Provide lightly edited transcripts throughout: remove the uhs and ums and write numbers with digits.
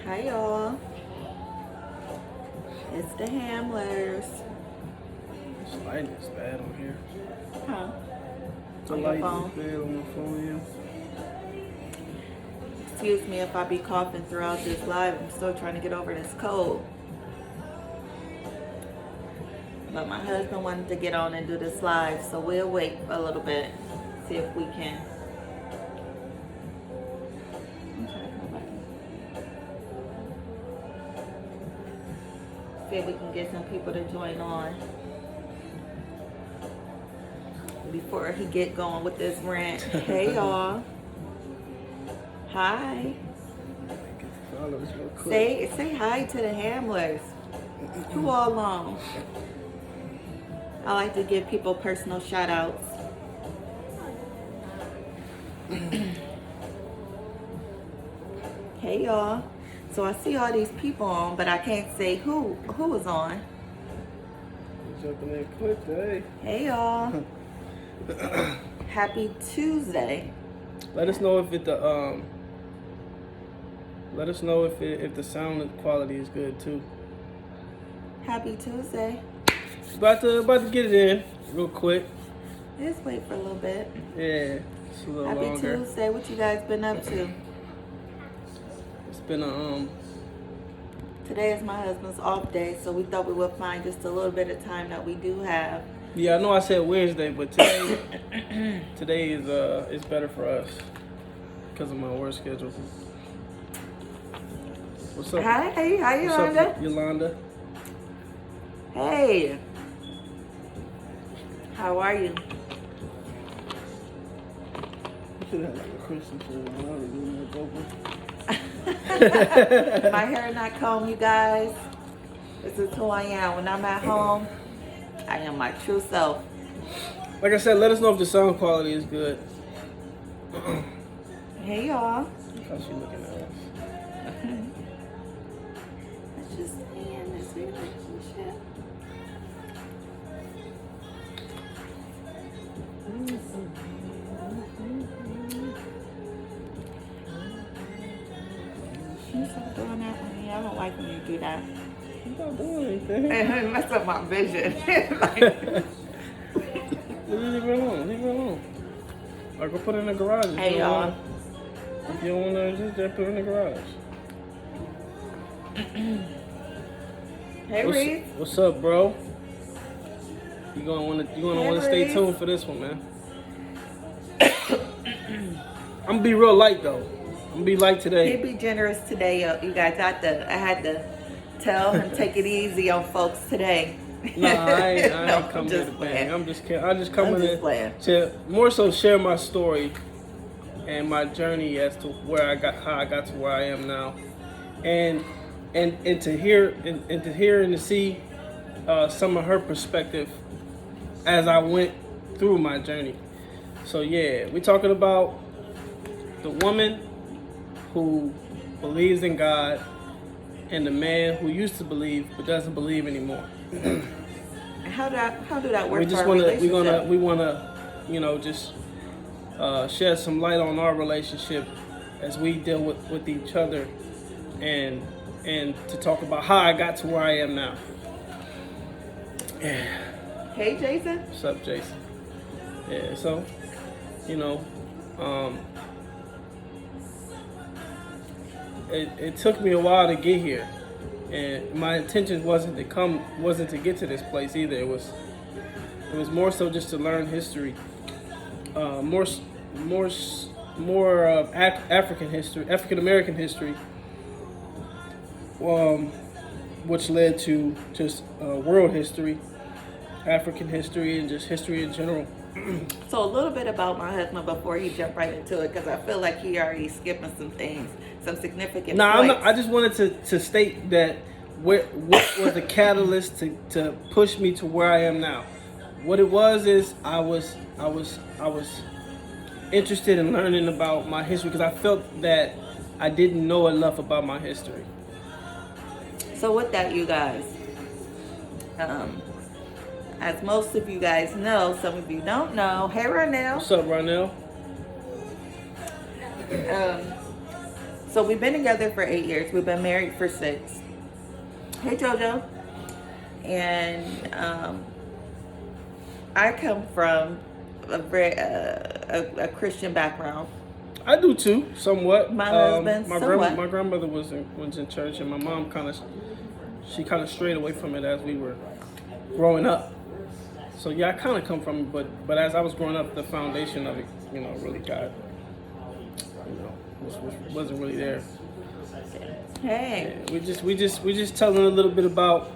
Hi y'all. It's the Hamlers. This lighting is bad on here. Huh? The On your lighting phone? is bad on my phone, Excuse me if I be coughing throughout this live. I'm still trying to get over this cold. But my husband wanted to get on and do this live, so we'll wait a little bit. See if we can. See if we can get some people to join on before he get going with this rant. Hey y'all. Hi. yeah. Say hi to the Hamlers. Who all along? I like to give people personal shout outs. Hey y'all. So I see all these people on, but I can't say who is on. Jumping in quick today. Hey y'all. Happy Tuesday. Let us know if if the sound quality is good too. Happy Tuesday. About to get it in real quick. Just wait for a little bit. Yeah, it's a little Happy longer. Tuesday. What you guys been up to? It's been a Today is my husband's off day, so we thought we would find just a little bit of time that we do have. Yeah, I know I said Wednesday, but today is better for us because of my work schedule. What's up? Hi, how you, What's Yolanda? up, Yolanda? Hey. How are you? Should have like a Christmas My hair not combed, you guys. This is who I am. When I'm at home, I am my true self. Like I said, let us know if the sound quality is good. Hey, y'all. How she looking at us? Let's just stay in this relationship. You stop doing that with me. I don't like when you do that. I'm not doing anything. It mess up my vision. Leave her alone. Leave her alone. I go put it in the garage. Hey, y'all. If you don't want to just put it in the garage. Hey, Reed. What's up, bro? You gonna want to stay Reed. tuned for this one, man. I'm gonna be real light though. I'm gonna be light today. He'd be generous today, you guys. I had to tell him take it easy on folks today. Nah, I ain't No, coming just to the playing. bang. I'm just kidding. I just come I'm in just playing. to more so share my story and my journey as to how I got to where I am now, and to hear and to see some of her perspective as I went through my journey. So yeah, we're talking about the woman who believes in God and the man who used to believe but doesn't believe anymore. How do that work? We just want to just shed some light on our relationship as we deal with each other, and to talk about how I got to where I am now. Yeah. Hey, Jason. What's up, Jason? Yeah. So, it took me a while to get here, and my intention wasn't to get to this place either. It was more so just to learn history, more African history, African American history, which led to just world history, African history, and just history in general. So a little bit about my husband before he jumped right into it, because I feel like he already skipping some things, some significant No, points. I just wanted to state that what was the catalyst to push me to where I am now. What it was is I was interested in learning about my history because I felt that I didn't know enough about my history. So with that, you guys, as most of you guys know, some of you don't know. Hey, Ronell. What's up, Ronell? So we've been together for 8 years. We've been married for 6. Hey, JoJo. And I come from a Christian background. I do too, somewhat. My husband, somewhat. My grandmother was in church, and my mom kind of strayed away from it as we were growing up. So yeah, I kind of come from it, but as I was growing up, the foundation of it, really wasn't really there. Hey. Yeah, we just telling a little bit about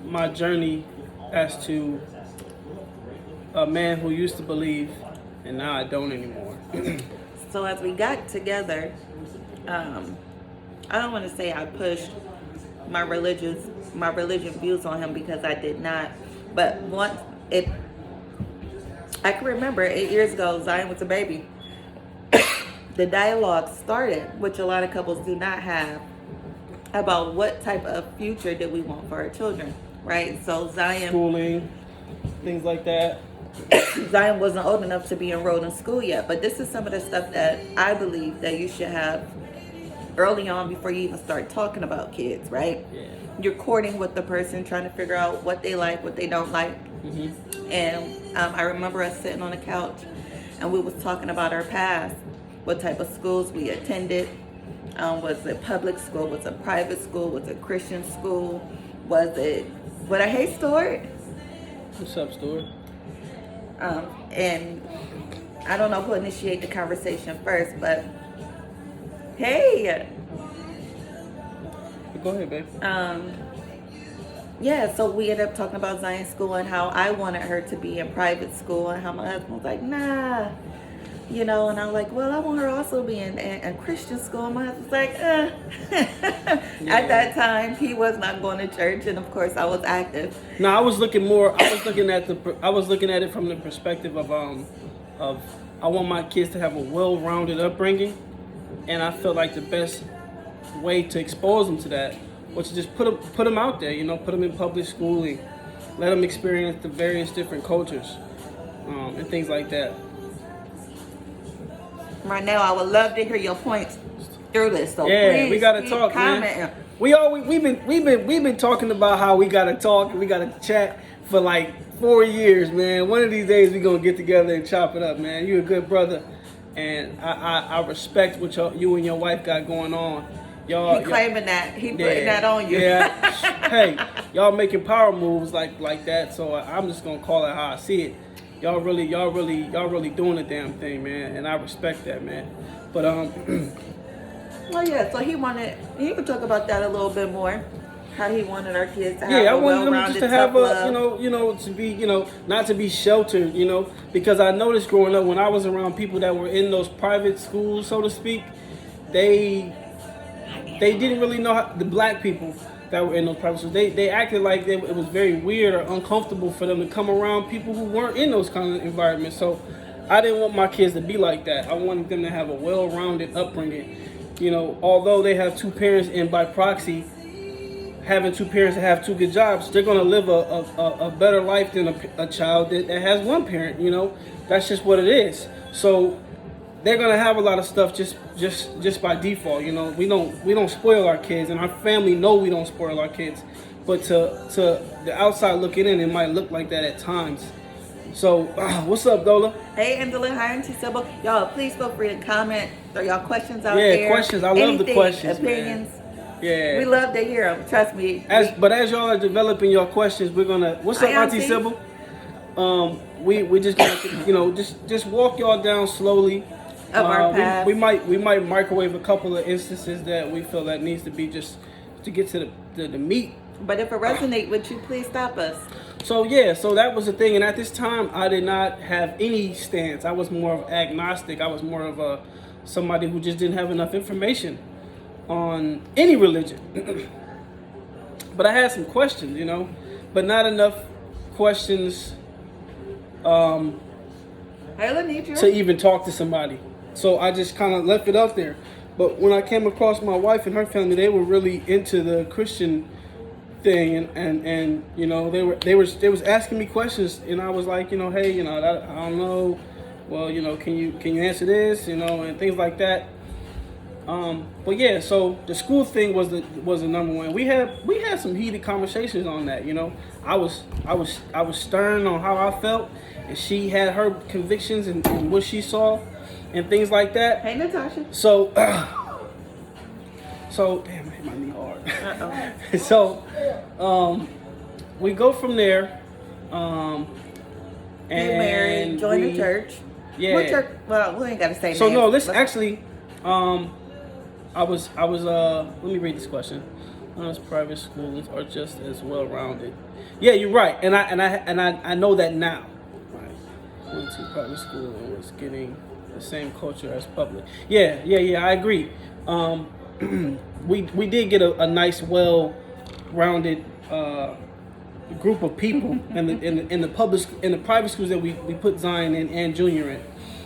my journey as to a man who used to believe, and now I don't anymore. So as we got together, I don't want to say I pushed my religion views on him, because I did not. But I can remember 8 years ago, Zion was a baby. The dialogue started, which a lot of couples do not have, about what type of future did we want for our children, right? So Zion, schooling, things like that. Zion wasn't old enough to be enrolled in school yet, but this is some of the stuff that I believe that you should have early on before you even start talking about kids, right? Yeah. You're courting with the person, trying to figure out what they like, what they don't like. Mm-hmm. And I remember us sitting on the couch and we was talking about our past, what type of schools we attended. Was it public school? Was it private school? Was it Christian school? Was it what I hate Stuart? What's up, Stuart? And I don't know who initiated the conversation first, but hey. Go ahead, babe. Yeah, so we ended up talking about Zion School and how I wanted her to be in private school, and how my husband was like, nah. And I'm like, well, I want her also be in Christian school. And my husband's like, Yeah. At that time, he was not going to church, and of course, I was active. No, I was looking at it from the perspective of I want my kids to have a well-rounded upbringing, and I felt like the best way to expose them to that was to just put them out there, put them in public schooling, let them experience the various different cultures, and things like that. Right now, I would love to hear your points through this. So yeah, please we gotta keep talk, commenting. man. We've been talking about how we gotta talk, we gotta chat for like 4 years, man. One of these days we gonna get together and chop it up, man. You a good brother, and I respect what you and your wife got going on. He claiming that. He putting that on you. Yeah. Hey, y'all making power moves like that. So I'm just gonna call it how I see it. Y'all really doing the damn thing, man, and I respect that, man. But Well, yeah. So he could talk about that a little bit more. How he wanted our kids to have I a wanted them well-rounded, just to have love. to be, not to be sheltered, because I noticed growing up when I was around people that were in those private schools, so to speak, they didn't really know how, the black people that were in those private schools, they acted like it was very weird or uncomfortable for them to come around people who weren't in those kind of environments. So I didn't want my kids to be like that. I wanted them to have a well-rounded upbringing. Although they have two parents, and by proxy, having two parents that have two good jobs, they're going to live a better life than a child that has one parent. That's just what it is. So they're gonna have a lot of stuff just by default. We don't spoil our kids, and our family know we don't spoil our kids. But to the outside looking in, it might look like that at times. So what's up, Dola? Hey, Angela. Hi, Auntie Sybil. Y'all, please feel free to comment. Throw y'all questions out there. Yeah, questions. I love the questions, opinions. Man. Yeah. We love to hear them. Trust me. But as y'all are developing your questions, we're gonna. What's up, Auntie Sybil? We just gonna just walk y'all down slowly. Our path. We might microwave a couple of instances that we feel that needs to be just to get to the meat. But if it resonates with you, please stop us. So that was the thing, and at this time I did not have any stance. I was more of agnostic. I was more of somebody who just didn't have enough information on any religion. But I had some questions, but not enough questions to even talk to somebody. So I just kind of left it up there. But when I came across my wife and her family, they were really into the Christian thing, and they was asking me questions, and I was like, hey, I don't know, well, can you answer this, and things like that. But yeah, so the school thing was the number one. We had some heated conversations on that. You know, I was stern on how I felt, and she had her convictions and what she saw, and things like that. Hey, Natasha. So, damn, I hit my knee hard. Uh-oh. So, we go from there. Get married, join the church. Yeah. What church? Well, we ain't got to say So names. no, let's actually. I was. Let me read this question. Honest private schools are just as well rounded. Yeah, you're right, and I know that now. Right. Went to private school and was getting the same culture as public. Yeah. I agree. We did get a nice, well-rounded group of people in the private schools that we put Zion in and Junior in.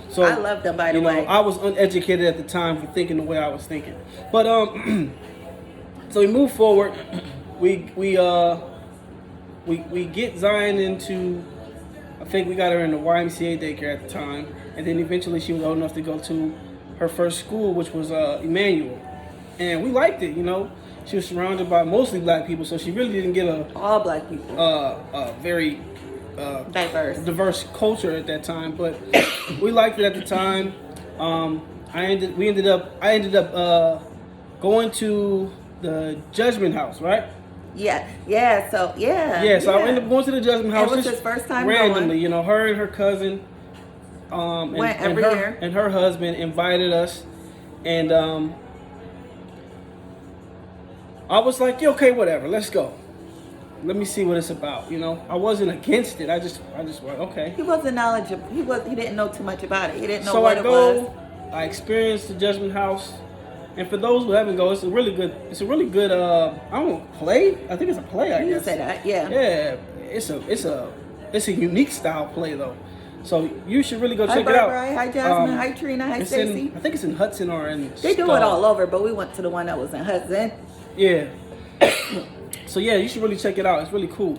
So I love them, by the way. I was uneducated at the time for thinking the way I was thinking. But so we move forward. We get Zion into. I think we got her in the YMCA daycare at the time, and then eventually she was old enough to go to her first school, which was Emmanuel, and we liked it. You know, she was surrounded by mostly black people, so she really didn't get all black people. Very diverse culture at that time, but we liked it at the time. I ended up going to the Judgment House, right? So I ended up going to the Judgment House. It was his first time randomly, going. You know, her and her cousin, went every year. And her husband invited us, and I was like, yeah, okay, whatever, let's go. Let me see what it's about. You know, I wasn't against it. I just went, okay. He wasn't knowledgeable. He didn't know too much about it. He didn't know what it was. I experienced the Judgment House, and for those who haven't gone, it's a really good. I don't know, play. I think it's a play. I guess. You say that, yeah. Yeah, it's a unique style play though. So you should really go check it out. Hi Jasmine. Hi Trina. Hi Stacy. I think it's in Hudson or in. They do it all over, but we went to the one that was in Hudson. Yeah. So yeah, you should really check it out. It's really cool.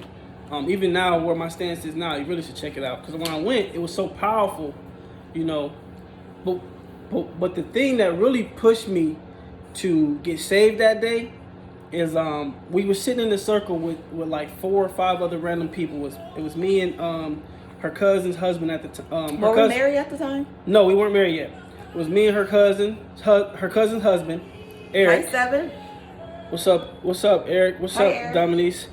Even now, where my stance is now, you really should check it out. Because when I went, it was so powerful, you know. But the thing that really pushed me to get saved that day is we were sitting in a circle with like 4 or 5 other random people. It was me and her cousin's husband at the time. Were we married at the time? No, we weren't married yet. It was me and her cousin's husband, Eric. Hi, 7. What's up, Eric? What's Hi, up, Eric. Dominique?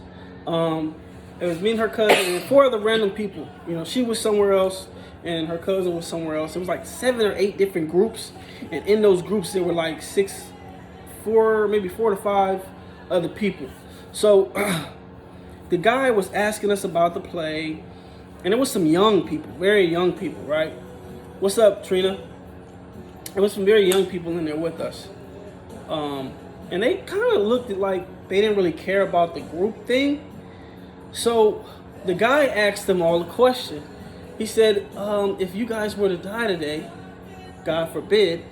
It was me and her cousin and 4 other random people. You know, she was somewhere else and her cousin was somewhere else. It was like 7 or 8 different groups, and in those groups there were like 4 to 5 other people. So the guy was asking us about the play, and it was some young people, very young people, right? What's up, Trina? There was some very young people in there with us. And they kind of looked at like they didn't really care about the group thing. So the guy asked them all a question. He said, if you guys were to die today, God forbid,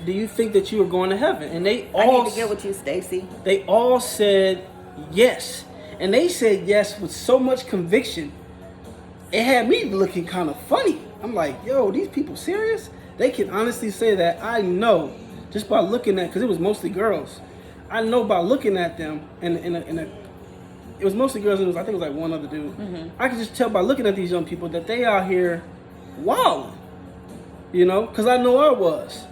do you think that you are going to heaven? And they all... I need to get with you, Stacy. They all said yes. And they said yes with so much conviction, it had me looking kind of funny. I'm like, yo, these people serious? They can honestly say that. I know just by looking at, because it was mostly girls. I know by looking at them, and it was mostly girls. I think it was like one other dude. Mm-hmm. I could just tell by looking at these young people that they out here wilding, you know, because I know I was.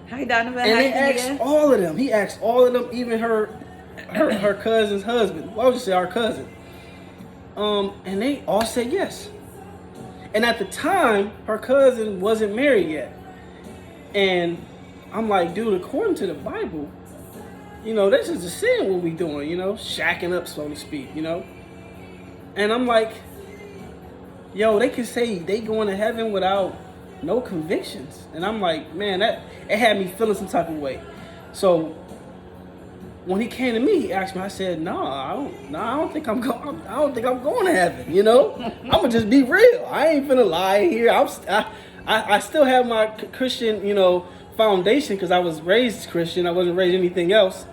Hi, Donovan. And Hi, they asked all of them. He asked all of them, even her cousin's husband. Why would you say our cousin? And they all said yes. And at the time, her cousin wasn't married yet. And I'm like, dude, according to the Bible, you know, this is a sin what we doing, you know, shacking up, so to speak, you know. And I'm like, yo, they can say they going to heaven without no convictions. And I'm like, man, it had me feeling some type of way. So when he came to me, he asked me, I said, I don't think I'm going to heaven, you know. I'm gonna just be real. I ain't finna lie here. I still have my Christian, you know, foundation because I was raised Christian. I wasn't raised anything else.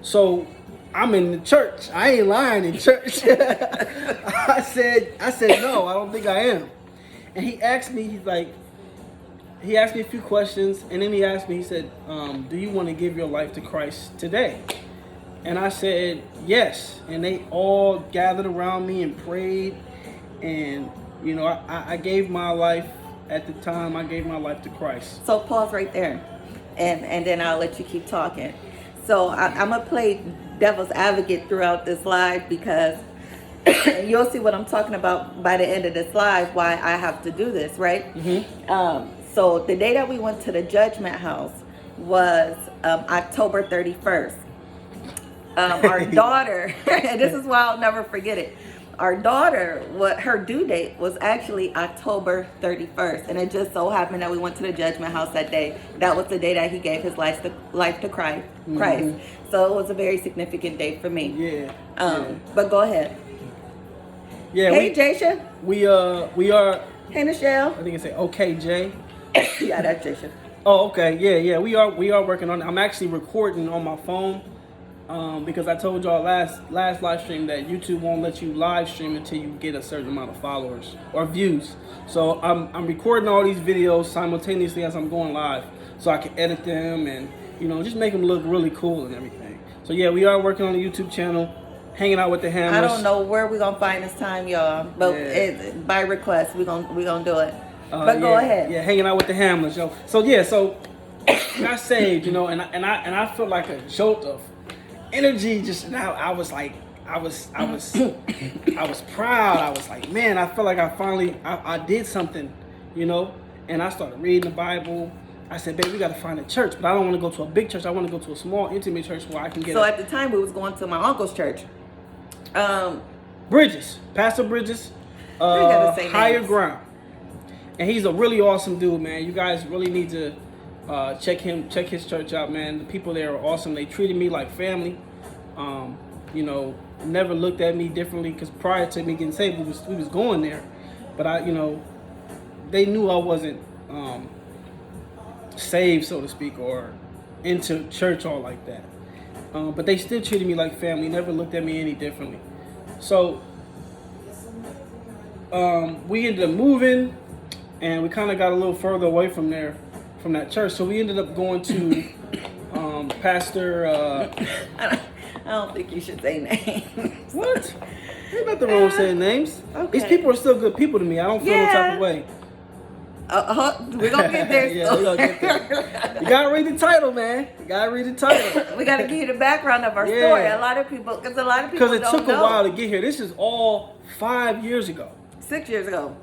So I'm in the church. I ain't lying in church. I said no, I don't think I am. And he asked me, he asked me a few questions, and then he asked me, he said, do you want to give your life to Christ today? And I said, yes. And they all gathered around me and prayed. And, you know, I gave my life, at the time, I gave my life to Christ. So pause right there, and then I'll let you keep talking. So I'm going to play devil's advocate throughout this live, because you'll see what I'm talking about by the end of this live, why I have to do this, right? Mm-hmm. So the day that we went to the Judgment House was October 31st. Our daughter, and this is why I'll never forget it. Our daughter, her due date was actually October 31st, and it just so happened that we went to the Judgment House that day. That was the day that he gave his life to Christ. Mm-hmm. So it was a very significant day for me. Yeah. But go ahead. Yeah. Hey, Jaisha. We are. Hey, Michelle. I think it's okay, Jay. Yeah, that's Jaisha. Oh, okay. Yeah. We are working on it. I'm actually recording on my phone. Because I told y'all last live stream that YouTube won't let you live stream until you get a certain amount of followers or views. So I'm recording all these videos simultaneously as I'm going live, so I can edit them and, you know, just make them look really cool and everything. So yeah, we are working on the YouTube channel, hanging out with the Hammers. I don't know where we're gonna find this time, y'all, but by request, we're gonna do it. But go ahead. Yeah, hanging out with the Hammers, yo. So yeah, so I got saved, you know, and I felt like a jolt of energy just now. I was proud. I was like, man, I felt like I did something, you know. And I started reading the Bible. I said, babe, we got to find a church, but I don't want to go to a big church. I want to go to a small, intimate church where I can get. So at the time, we was going to my uncle's church. Bridges, Pastor Bridges, Higher Ground, and he's a really awesome dude, man. You guys really need to check his church out, man. The people there are awesome. They treated me like family. You know, never looked at me differently, because prior to me getting saved, we was going there, but you know, they knew I wasn't saved, so to speak, or into church all like that. But they still treated me like family. Never looked at me any differently. So we ended up moving, and we kind of got a little further away from that church. So we ended up going to Pastor. I don't think you should say names. What? Ain't nothing wrong with saying names. Okay. These people are still good people to me. I don't feel no type of way. We're gonna get there. Yeah, we're gonna get there. You gotta read the title, man. You gotta read the title. We gotta give you the background of our story. A lot of people don't know. Because it took a while to get here. This is all 5 years ago. 6 years ago.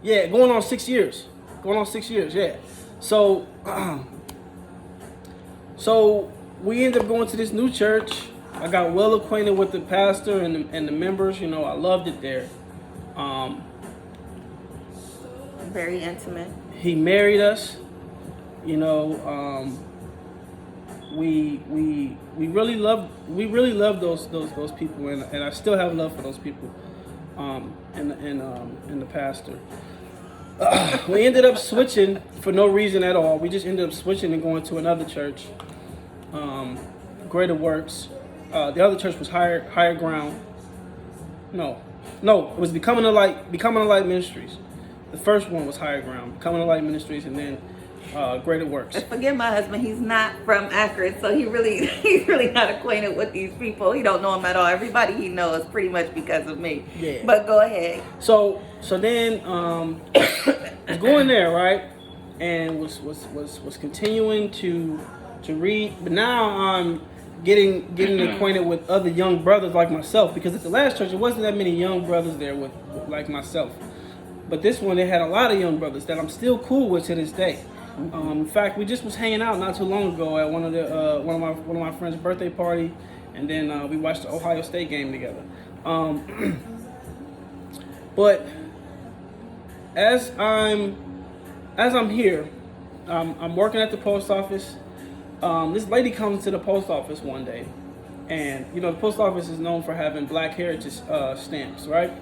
Yeah, going on 6 years. Yeah. So, so we ended up going to this new church. I got well acquainted with the pastor and the members. You know, I loved it there. Very intimate. He married us. You know, we really loved those people, and I still have love for those people. And the pastor. We ended up switching for no reason at all. We just ended up switching and going to another church, Greater Works. The other church was Higher Ground. No, it was Becoming a Light Ministries. The first one was Higher Ground, Becoming a Light Ministries, and then Greater Works. Forgive my husband; he's not from Akron, so he's really not acquainted with these people. He don't know them at all. Everybody he knows pretty much because of me. Yeah. But go ahead. So then was going there, right, and was continuing to read, but now I'm getting acquainted with other young brothers like myself, because at the last church there wasn't that many young brothers there with like myself, but this one they had a lot of young brothers that I'm still cool with to this day. In fact, we just was hanging out not too long ago at one of my friends' birthday party, and then we watched the Ohio State game together. But as I'm here, I'm working at the post office. This lady comes to the post office one day, and you know the post office is known for having Black Heritage stamps, right?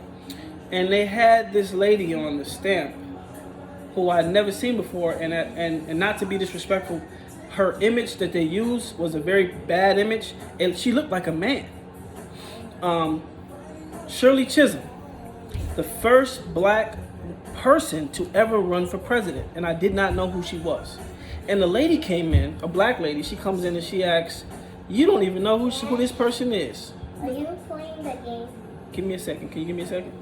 And they had this lady on the stamp who I'd never seen before, and not to be disrespectful, her image that they used was a very bad image, and she looked like a man. Shirley Chisholm, the first black person to ever run for president, and I did not know who she was. And the lady came in, a black lady. She comes in and she asks, "You don't even know who this person is." Are you playing the game? Give me a second. Can you give me a second?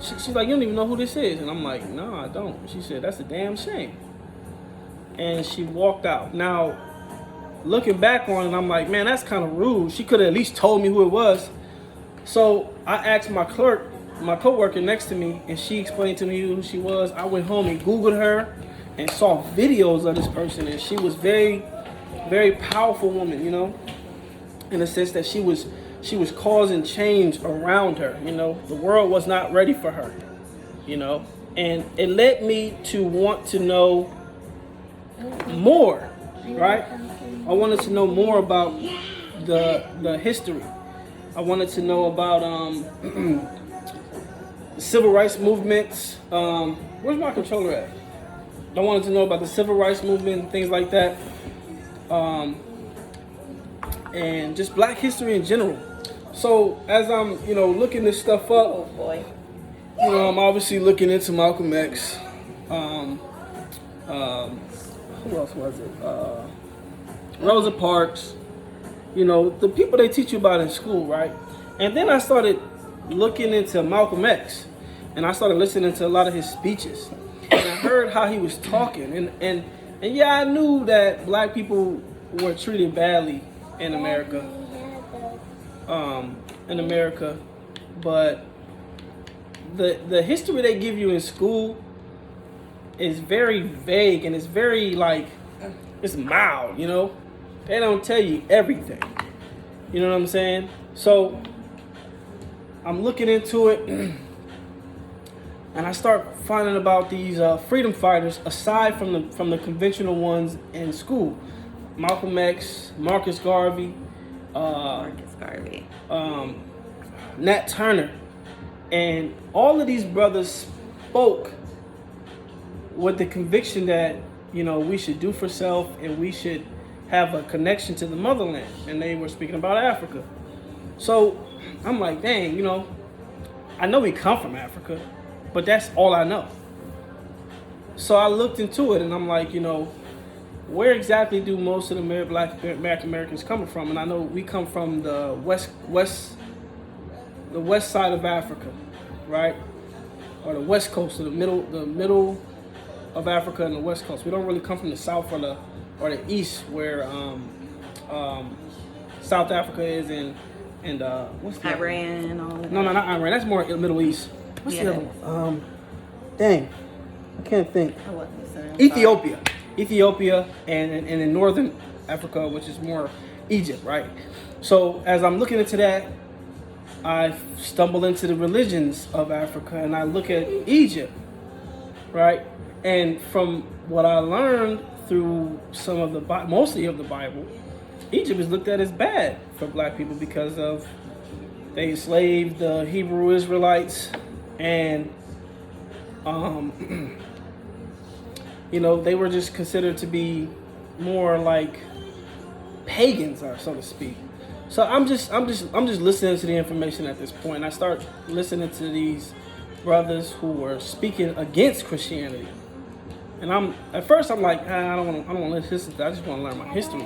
She's like, "You don't even know who this is," and I'm like, "No, I don't." She said, "That's a damn shame," and she walked out. Now, looking back on it, I'm like, man, that's kind of rude. She could have at least told me who it was. So I asked my clerk, my coworker next to me, and she explained to me who she was. I went home and Googled her and saw videos of this person, and she was very, very powerful woman, you know, in the sense that she was causing change around her. You know, the world was not ready for her, you know, and it led me to want to know more, right? I wanted to know more about the history. I wanted to know about the civil rights movements. Where's my controller at? I wanted to know about the civil rights movement and things like that, and just Black history in general. So as I'm, you know, looking this stuff up, Oh boy. you know, I'm obviously looking into Malcolm X. Who else was it? Rosa Parks. You know, the people they teach you about in school, right? And then I started looking into Malcolm X, and I started listening to a lot of his speeches, and I heard how he was talking, and yeah, I knew that Black people were treated badly in America, but the history they give you in school is very vague, and it's very like, it's mild, you know? They don't tell you everything. You know what I'm saying? So I'm looking into it, and I start finding about these freedom fighters aside from the conventional ones in school. Malcolm X, Marcus Garvey, Nat Turner, and all of these brothers spoke with the conviction that, you know, we should do for self and we should have a connection to the motherland, and they were speaking about Africa. So I'm like, dang, you know, I know we come from Africa, but that's all I know. So I looked into it, and I'm like, you know, where exactly do most of the Black Americans come from? And I know we come from the west side of Africa, right? Or the west coast, or the middle of Africa and the west coast. We don't really come from the south or the east, where South Africa is, and what's the Iran, all of that. No, not Iran. That's more Middle East. What's Yeah, the other one? Dang, I can't think. I wasn't listening. Ethiopia, and in northern Africa, which is more Egypt, right? So as I'm looking into that, I stumble into the religions of Africa, and I look at Egypt, right? And from what I learned through some of mostly of the Bible, Egypt is looked at as bad for Black people because of they enslaved the Hebrew Israelites, and you know, they were just considered to be more like pagans, or so to speak. So I'm just listening to the information at this point. I start listening to these brothers who were speaking against Christianity, and at first I'm like, I don't want to listen to that. I just want to learn my history,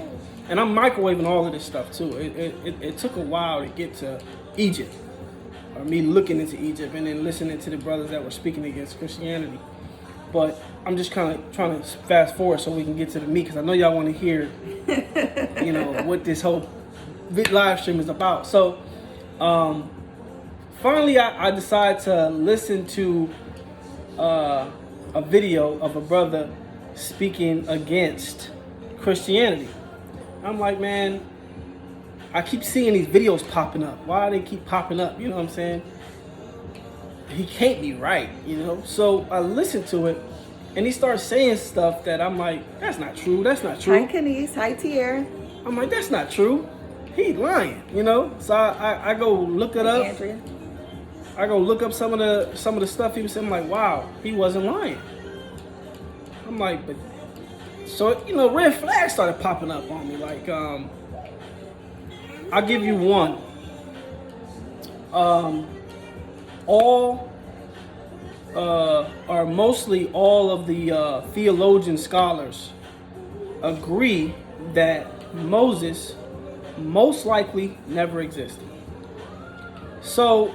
and I'm microwaving all of this stuff too. It took a while to get to Egypt, or me looking into Egypt, and then listening to the brothers that were speaking against Christianity. But I'm just kind of trying to fast forward so we can get to the meat, because I know y'all want to hear, you know, what this whole live stream is about. So finally I decided to listen to a video of a brother speaking against Christianity. I'm like, man, I keep seeing these videos popping up. Why do they keep popping up? You know what I'm saying? He can't be right, you know? So I listened to it, and he starts saying stuff that I'm like, that's not true. That's not true. Hi, Kenise. Hi, Tier. I'm like, that's not true. He's lying, you know? So I go look it up. Andrea. I go look up some of the stuff he was saying. I'm like, wow, he wasn't lying. I'm like, but so, you know, red flags started popping up on me. Like, I'll give you one. all or mostly all of the theologian scholars agree that Moses most likely never existed. So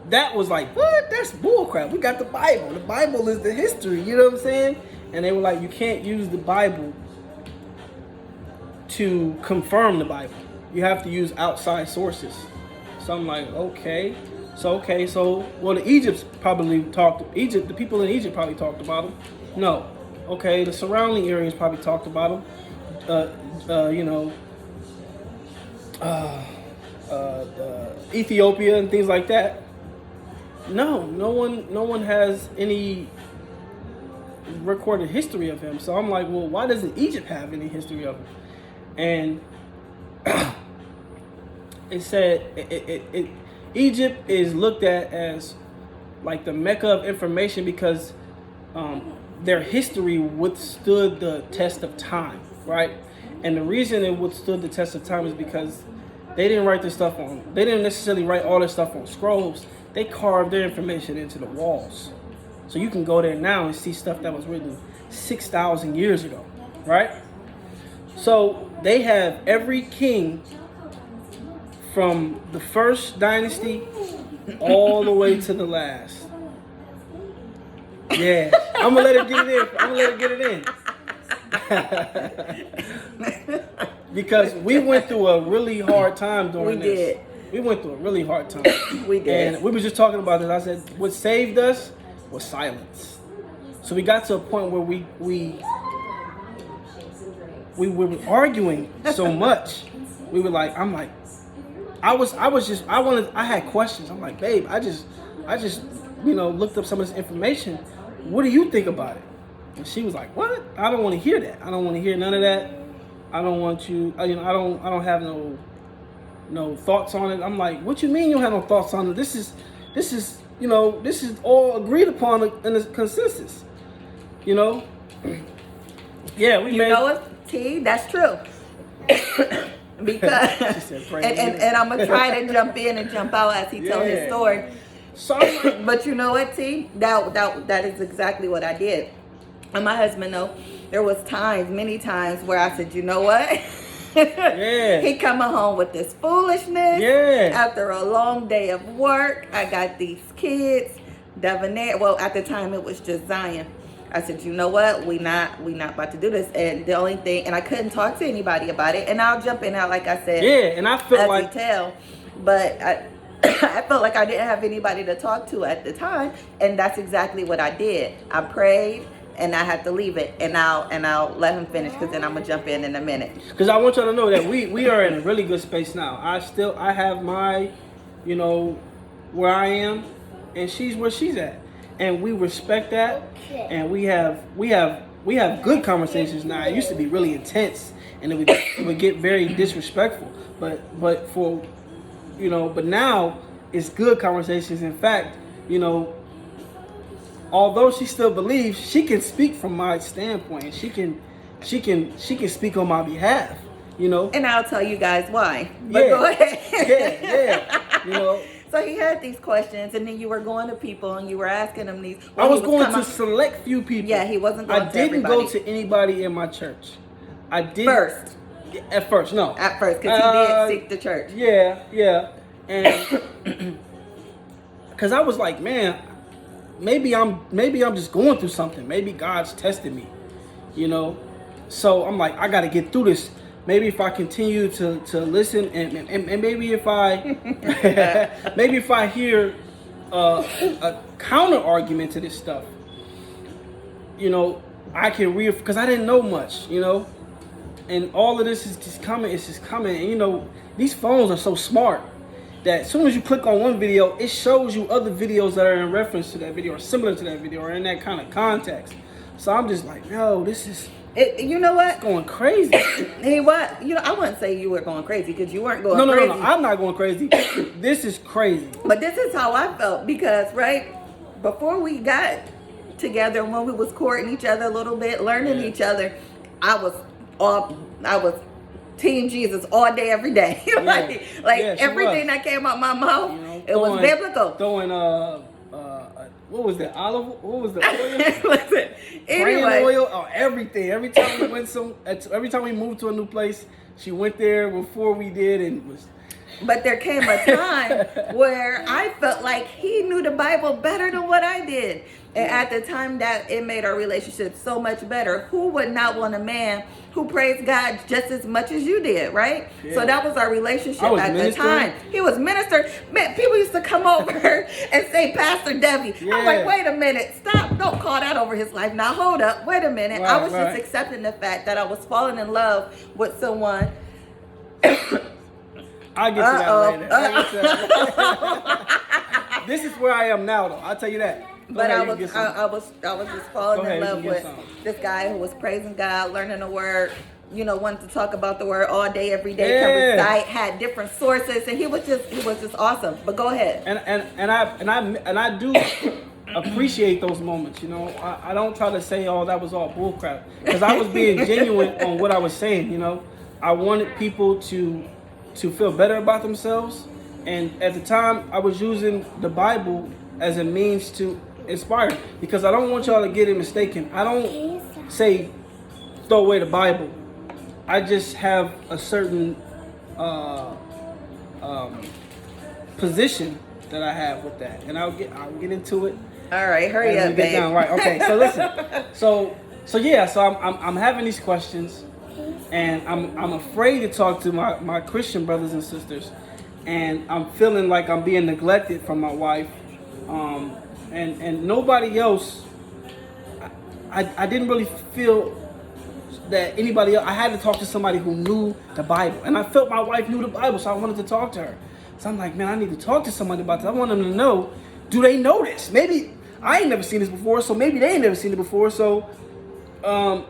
that was like, what? That's bullcrap. We got the Bible. The Bible is the history. You know what I'm saying? And they were like, you can't use the Bible to confirm the Bible. You have to use outside sources. So I'm like, okay. So well, the the people in Egypt probably talked about them. No. Okay, the surrounding areas probably talked about them. Ethiopia and things like that. No one has any recorded history of him. So I'm like, well, why doesn't Egypt have any history of him? And it said Egypt is looked at as like the mecca of information because their history withstood the test of time, right? And the reason it withstood the test of time is because they didn't necessarily write all their stuff on scrolls. They carved their information into the walls. So you can go there now and see stuff that was written 6,000 years ago, right? So they have every king from the first dynasty all the way to the last. Yeah, I'm gonna let it get it in. Because we went through a really hard time during this. We went through a really hard time. We did. And we were just talking about this. I said, what saved us was silence. So we got to a point where we were arguing so much. We were like, I had questions. I'm like, babe, I just looked up some of this information. What do you think about it? And she was like, what? I don't want to hear that. I don't want to hear none of that. I don't want you, I don't have no thoughts on it. I'm like, what you mean you don't have no thoughts on it? This is all agreed upon in a consensus. Yeah, You know what, T? That's true. Because and I'm gonna try to jump in and jump out as he tells his story. So, but you know what, T? That is exactly what I did. And my husband, though, there was many times where I said, you know what? Yeah. He coming home with this foolishness. Yeah. After a long day of work, I got these kids, Devonair. Well, at the time it was just Zion. I said, you know what? We not about to do this. And the only thing, and I couldn't talk to anybody about it. And I'll jump in now, like I said. Yeah, and I felt like but I felt like I didn't have anybody to talk to at the time, and that's exactly what I did. I prayed, and I had to leave it, and I'll let him finish, because then I'm gonna jump in a minute. Because I want y'all to know that we are in a really good space now. I have my, where I am, and she's where she's at, and we respect that, and we have good conversations now. It used to be really intense, and it would get very disrespectful, but now it's good conversations. In fact, although she still believes, she can speak from my standpoint. She can speak on my behalf, And I'll tell you guys why. But go ahead. Yeah. So he had these questions, and then you were going to people and you were asking them these. I was going to select few people. Yeah, he wasn't going to everybody. I didn't go to anybody in my church. I did first. At first, no. At first, because he did seek the church. Yeah. And because I was like, man, maybe I'm just going through something. Maybe God's testing me, So I'm like, I got to get through this. Maybe if I continue to listen, and maybe if I hear a counter argument to this stuff, I can because I didn't know much, and all of this is just coming. It's just coming, and these phones are so smart that as soon as you click on one video, it shows you other videos that are in reference to that video or similar to that video or in that kind of context. So I'm just like, yo, this is. You know what? Going crazy. He was. I wouldn't say you were going crazy, because you weren't going crazy. No. I'm not going crazy. This is crazy. But this is how I felt, because before we got together, when we was courting each other a little bit, learning each other, I was Team Jesus all day, every day. Everything that came out my mouth, It was biblical. Throwing what was that? What was the oil? Listen, Praying anyway. oil, everything. Every time we moved to a new place, she went there before we did, and was. But there came a time where I felt like he knew the Bible better than what I did. And at the time that it made our relationship so much better. Who would not want a man who praised God just as much as you did, right? Yeah. So that was our relationship I was at the ministering. time. He was minister. Man, people used to come over and say, Pastor Debbie. Yeah. I'm like, wait a minute. Stop. Don't call that over his life. Now hold up. Wait a minute. I was just accepting the fact that I was falling in love with someone. I'll get to that later. This is where I am now, though. I'll tell you that. But I was just falling in love with something. this guy who was praising God, learning the word, wanted to talk about the word all day, every day, could recite, had different sources, and he was just awesome. But go ahead. And I do appreciate those moments. I don't try to say, oh, that was all bullcrap, because I was being genuine on what I was saying. I wanted people to feel better about themselves, and at the time I was using the Bible as a means to inspire, because I don't want y'all to get it mistaken. I don't say throw away the Bible. I just have a certain position that I have with that, and I'll get into it. All right, hurry up, babe. Right, okay. So listen, so I'm having these questions, and I'm afraid to talk to my Christian brothers and sisters, and I'm feeling like I'm being neglected from my wife, and nobody else. I didn't really feel that anybody else. I had to talk to somebody who knew the Bible, and I felt my wife knew the Bible, so I wanted to talk to her. So I'm like, man, I need to talk to somebody about this. I want them to know, do they know this? Maybe I ain't never seen this before, so maybe they ain't never seen it before, so or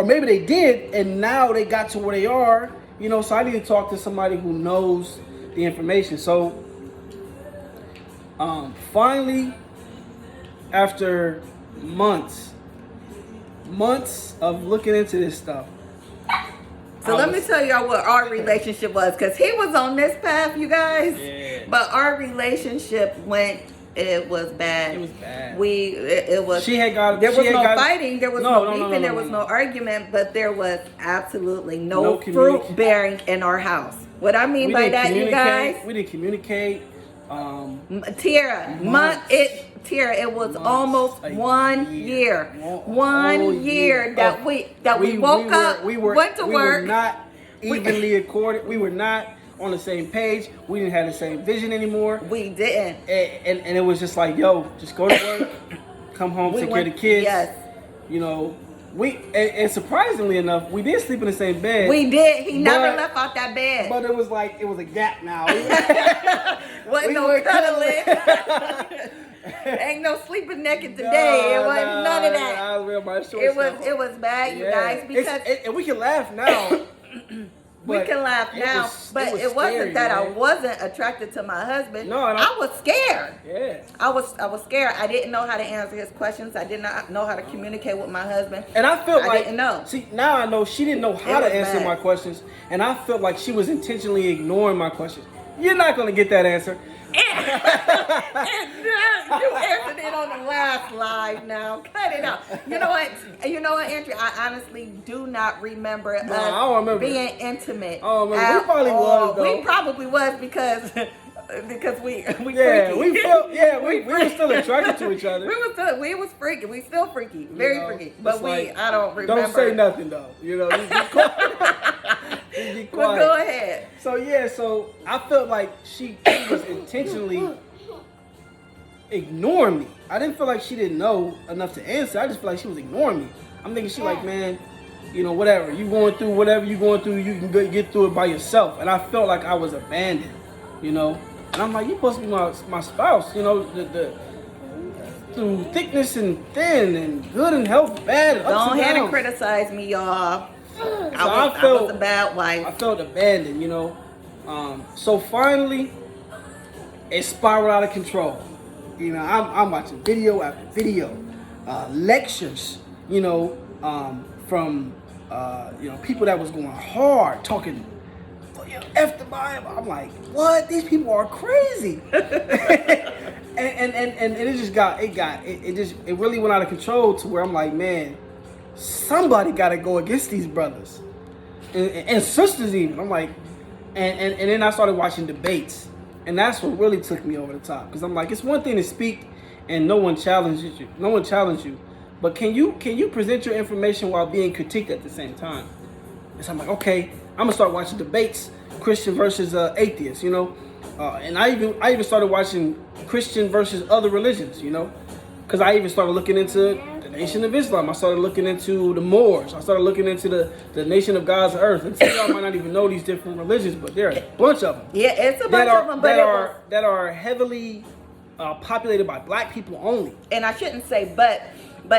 maybe they did, and now they got to where they are, so I need to talk to somebody who knows the information. So finally, after months of looking into this stuff. So let me tell y'all what our relationship was, because he was on this path, you guys. Yeah. But our relationship it was bad. It was bad. It was. She had got. There was no got, fighting. There was no beefing. There was no argument. But there was absolutely no fruit bearing in our house. What I mean by that, you guys. We didn't communicate. Tiara, it was almost 1 year. 1 year that we woke up, went to work. We were not evenly accorded. We were not on the same page. We didn't have the same vision anymore. We didn't. And it was just like, yo, just go to work, come home, take care of the kids. Yes. And surprisingly enough, we did sleep in the same bed. We did. He never left out that bed. But it was a gap now. Wasn't no cuddling. Ain't no sleeping naked today. It wasn't none of that. I was wearing my shorts. It was bad, you guys, because and we can laugh now. we can laugh now, but it wasn't scary, that man. I wasn't attracted to my husband. No, I was scared. Yeah. I was scared. I didn't know how to answer his questions. I did not know how to communicate with my husband. And I felt like, didn't know. See, now I know she didn't know how to answer my questions, and I felt like she was intentionally ignoring my questions. You're not gonna get that answer. You answered it on the last live now. Cut it out. You know what, Andrew? I honestly do not remember I don't remember. being intimate. Oh, man, we probably was, though. We probably was because we Yeah, freaky. we were still attracted to each other. we was freaky. We still freaky. Very freaky. But like, I don't remember. Don't say nothing though. Just be quiet. Just be quiet. Well, go ahead. So I felt like she was intentionally ignoring me. I didn't feel like she didn't know enough to answer. I just feel like she was ignoring me. I'm thinking she like, man, whatever. You going through whatever you going through, you can get through it by yourself. And I felt like I was abandoned, And I'm like, you're supposed to be my spouse, through thickness and thin and good and health, bad. Don't ahead and criticize me, y'all. I was a bad wife. I felt abandoned, So finally, it spiraled out of control. I'm watching video after video, lectures, from people that was going hard, talking, F the Bible. I'm like, what? These people are crazy. and it just it really went out of control to where I'm like, man, somebody got to go against these brothers and sisters even. I'm like, and then I started watching debates, and that's what really took me over the top, because I'm like, it's one thing to speak and no one challenges you, but can you present your information while being critiqued at the same time? And so I'm like, okay, I'm gonna start watching debates, Christian versus atheist, and I even started watching Christian versus other religions, because I even started looking into the Nation of Islam. I started looking into the Moors. I started looking into the Nation of God's Earth. And some of y'all might not even know these different religions, but there are a bunch of them. Yeah, it's a bunch of them, that are heavily populated by black people only. And I shouldn't say but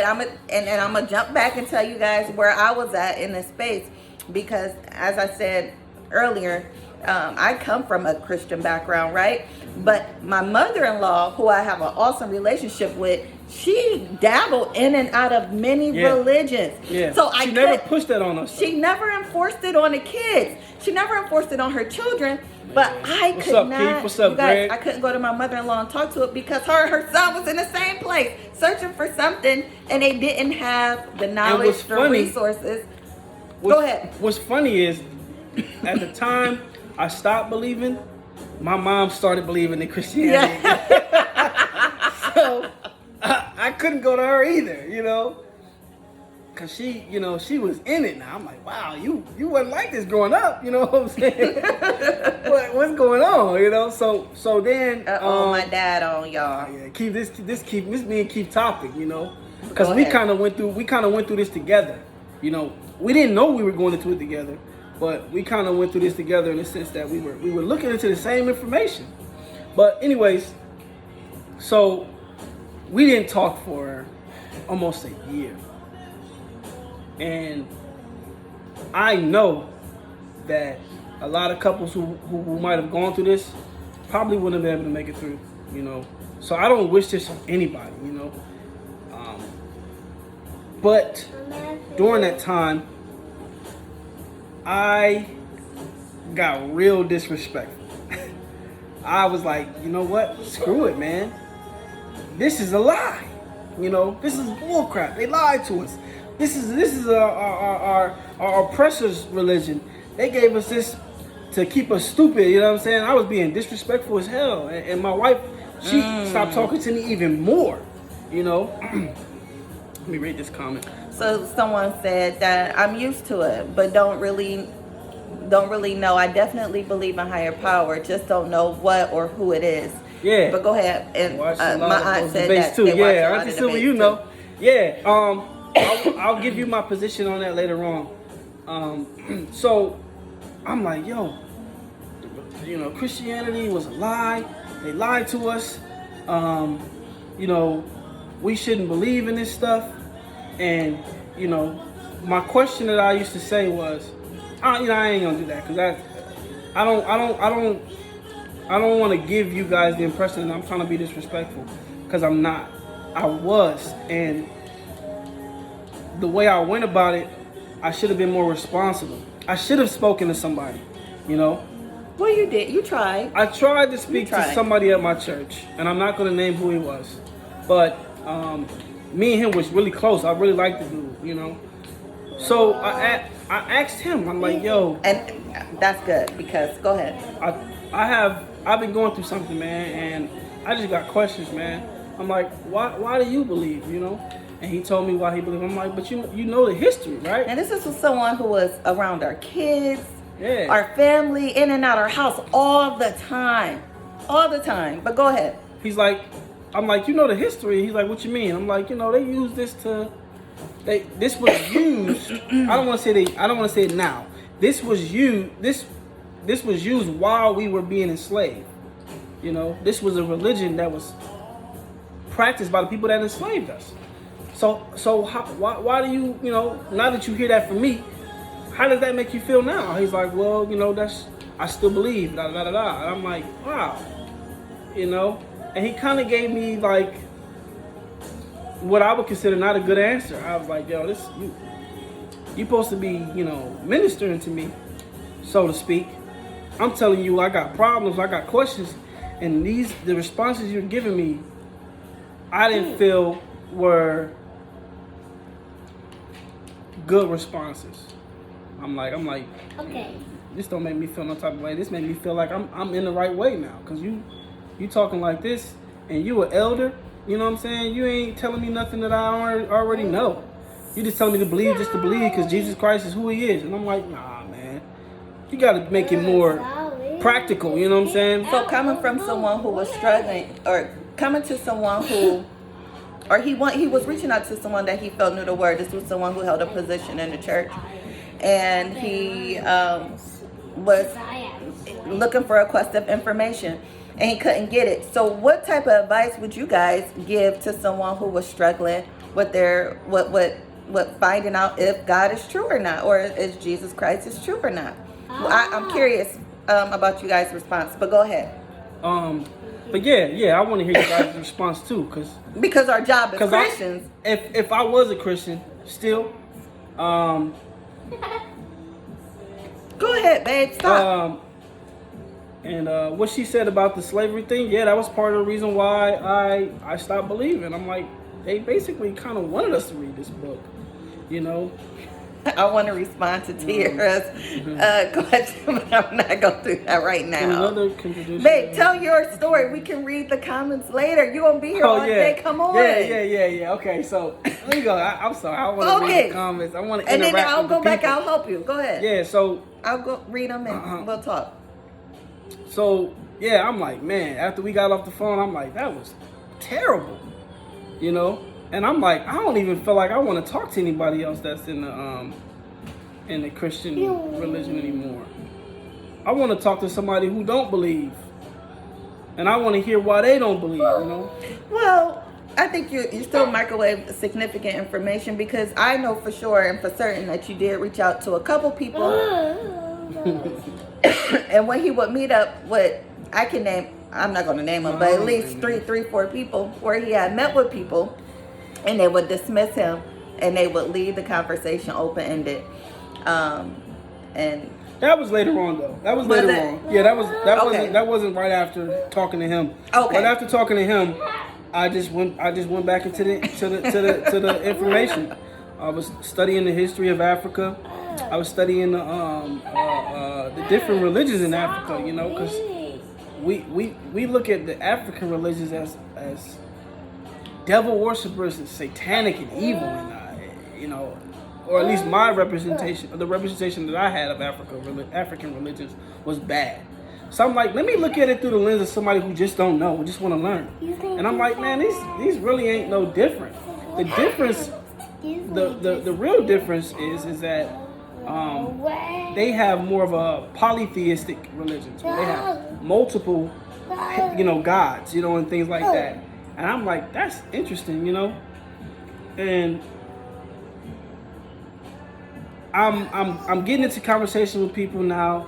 I'm gonna jump back and tell you guys where I was at in this space, because as I said earlier, I come from a Christian background, right? But my mother-in-law, who I have an awesome relationship with, she dabbled in and out of many religions. Yeah. So she never pushed that on us. She never enforced it on the kids. She never enforced it on her children. But I What's could up, not. Keith? What's up, you guys, Greg? I couldn't go to my mother-in-law and talk to it because her son was in the same place searching for something, and they didn't have the knowledge or resources. Go ahead. What's funny is, at the time I stopped believing, my mom started believing in Christianity. Yeah. So I couldn't go to her either, because she was in it now. I'm like, wow, you wasn't like this growing up, you know what I'm saying? What's going on, So then my dad on y'all. Yeah, this being Keith topic, because we kind of went through this together, We didn't know we were going into it together, but we kind of went through this together in the sense that we were looking into the same information. But anyways, so we didn't talk for almost a year. And I know that a lot of couples who might have gone through this probably wouldn't have been able to make it through, So I don't wish this on anybody, But during that time, I got real disrespectful. I was like, you know what? Screw it, man. This is a lie. This is bullcrap. They lied to us. This is our oppressors' religion. They gave us this to keep us stupid. You know what I'm saying? I was being disrespectful as hell, and my wife, she stopped talking to me even more. Let me read this comment. So someone said that I'm used to it, but don't really know. I definitely believe in higher power, just don't know what or who it is. Yeah. But go ahead. And my aunt said that too. they watch a lot Auntie of Silver, debates too. Yeah. I'll give you my position on that later on. So I'm like, yo, Christianity was a lie. They lied to us. We shouldn't believe in this stuff. And my question that I used to say was, I ain't gonna do that, because I don't want to give you guys the impression that I'm trying to be disrespectful, because I'm not. I was, and the way I went about it, I should have been more responsible. I should have spoken to somebody, Well, you did. You tried. I tried to speak to somebody at my church, and I'm not going to name who he was, but me and him was really close. I really liked the dude, So I asked him. I'm like, yo, and that's good, because go ahead. I've been going through something, man, and I just got questions, man. I'm like, why do you believe, And he told me why he believed. I'm like, but you know the history, right? And this is with someone who was around our kids, yeah, our family, in and out our house all the time. But go ahead. He's like, I'm like, you know the history. He's like, what you mean? I'm like, they use this to. This was used. I don't want to say it now. This was used. This was used while we were being enslaved. This was a religion that was practiced by the people that enslaved us. So why do you now that you hear that from me, how does that make you feel now? He's like, well, I still believe. Da da da da. And I'm like, wow, And he kind of gave me like what I would consider not a good answer. I was like, yo, you supposed to be, ministering to me, so to speak. I'm telling you, I got problems, I got questions, and the responses you're giving me, I didn't feel were good responses. I'm like, Okay. this don't make me feel no type of way. This made me feel like I'm in the right way now. Cause you talking like this, and you an elder. You know what I'm saying? You ain't telling me nothing that I already know. You just telling me to believe just to believe, cause Jesus Christ is who He is. And I'm like, nah, man. You gotta make it more practical. You know what I'm saying? So coming from someone who was struggling, or coming to someone who, or he was reaching out to someone that he felt knew the word. This was someone who held a position in the church, and he was looking for a quest of information, and he couldn't get it. So what type of advice would you guys give to someone who was struggling with their what finding out if God is true or not, or if Jesus Christ is true or not? Well, I'm curious about you guys' response, but go ahead. But yeah, I want to hear you guys' response too, Because our job as because Christians. if I was a Christian still, Go ahead, babe. Stop. and what she said about the slavery thing, yeah, that was part of the reason why I stopped believing. I'm like, they basically kind of wanted us to read this book, you know. I want to respond to Tiara's question, but I'm not going to do that right now. Babe, tell your story. We can read the comments later. You're going to be here all day. Come on. Yeah. Okay, so let me go. I'm sorry. I want to read the comments. I want to and interact then I'll with go the back. people. I'll help you. Go ahead. Yeah, so I'll go read them and we'll talk. So, yeah, I'm like, man, after we got off the phone, I'm like, that was terrible, you know? And I'm like, I don't even feel like I want to talk to anybody else that's in the Christian religion anymore. I want to talk to somebody who don't believe. And I want to hear why they don't believe, you know? Well, I think you still microwave significant information, because I know for sure and for certain that you did reach out to a couple people. And when he would meet up with, I'm not going to name them, but at least three, 4 people where he had met with people, and they would dismiss him and they would leave the conversation open-ended. And that was later on, though. That was later on. Yeah, that wasn't right after talking to him. Okay. Right after talking to him, I just went back into the information. I was studying the history of Africa. I was studying the different religions in Africa, you know, because we look at the African religions as devil worshippers and satanic and evil, and you know, or at least my representation, or the representation that I had of African religions was bad. So I'm like, let me look at it through the lens of somebody who just don't know, who just want to learn. And I'm like, man, these really ain't no different. The difference, the real difference is that they have more of a polytheistic religion. So they have multiple, you know, gods, you know, and things like that. And I'm like, that's interesting, you know. And I'm getting into conversation with people now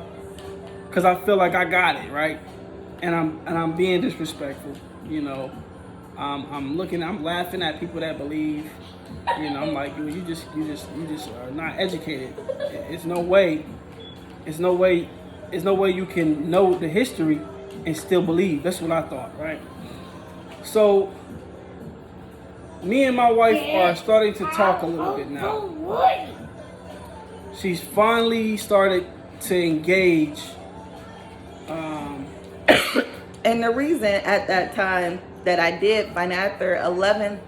because I feel like I got it right, and I'm being disrespectful, you know. I'm laughing at people that believe, you know. I'm like, you just are not educated. It's no way you can know the history and still believe. That's what I thought, right? So me and my wife are starting to talk a little bit now. She's finally started to engage. And the reason at that time that I did find after 11,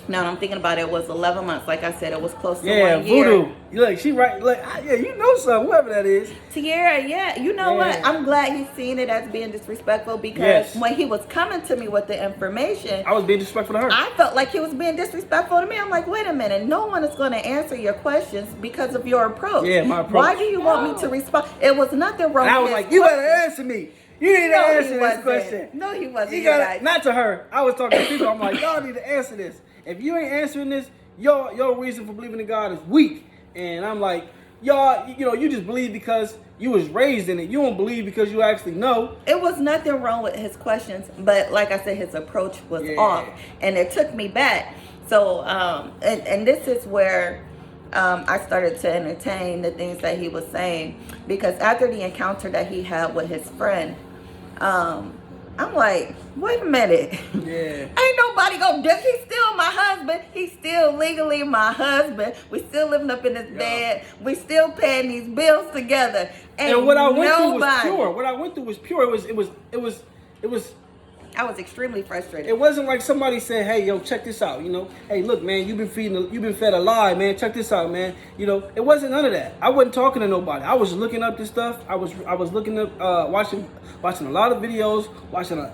now I'm thinking about it, was 11 months. Like I said, it was close to 1 year. Voodoo. Look, she right. Look, yeah, you know something, whoever that is. Tiara, yeah. You know what? I'm glad he's seen it as being disrespectful, because when he was coming to me with the information, I was being disrespectful to her. I felt like he was being disrespectful to me. I'm like, wait a minute. No one is going to answer your questions because of your approach. Yeah, my approach. Why do you want me to respond? It was nothing wrong And I with was his like, you better question. answer me. You need to answer this question. No, he wasn't. You gotta, not to her. I was talking to people. I'm like, y'all need to answer this. If you ain't answering this, your reason for believing in God is weak. And I'm like, y'all, you know, you just believe because you was raised in it. You don't believe because you actually know. It was nothing wrong with his questions, but like I said, his approach was off, and it took me back. So, and this is where I started to entertain the things that he was saying, because after the encounter that he had with his friend, I'm like, wait a minute. Yeah. Ain't nobody gonna do. He's still my husband. He's still legally my husband. We still living up in this bed. We still paying these bills together. And what I went through was pure. What I went through was pure. It was. I was extremely frustrated. It wasn't like somebody saying, "Hey, yo, check this out." You know, "Hey, look, man, you've been fed a lie, man. Check this out, man." You know, it wasn't none of that. I wasn't talking to nobody. I was looking up this stuff. I was looking up, watching a lot of videos, watching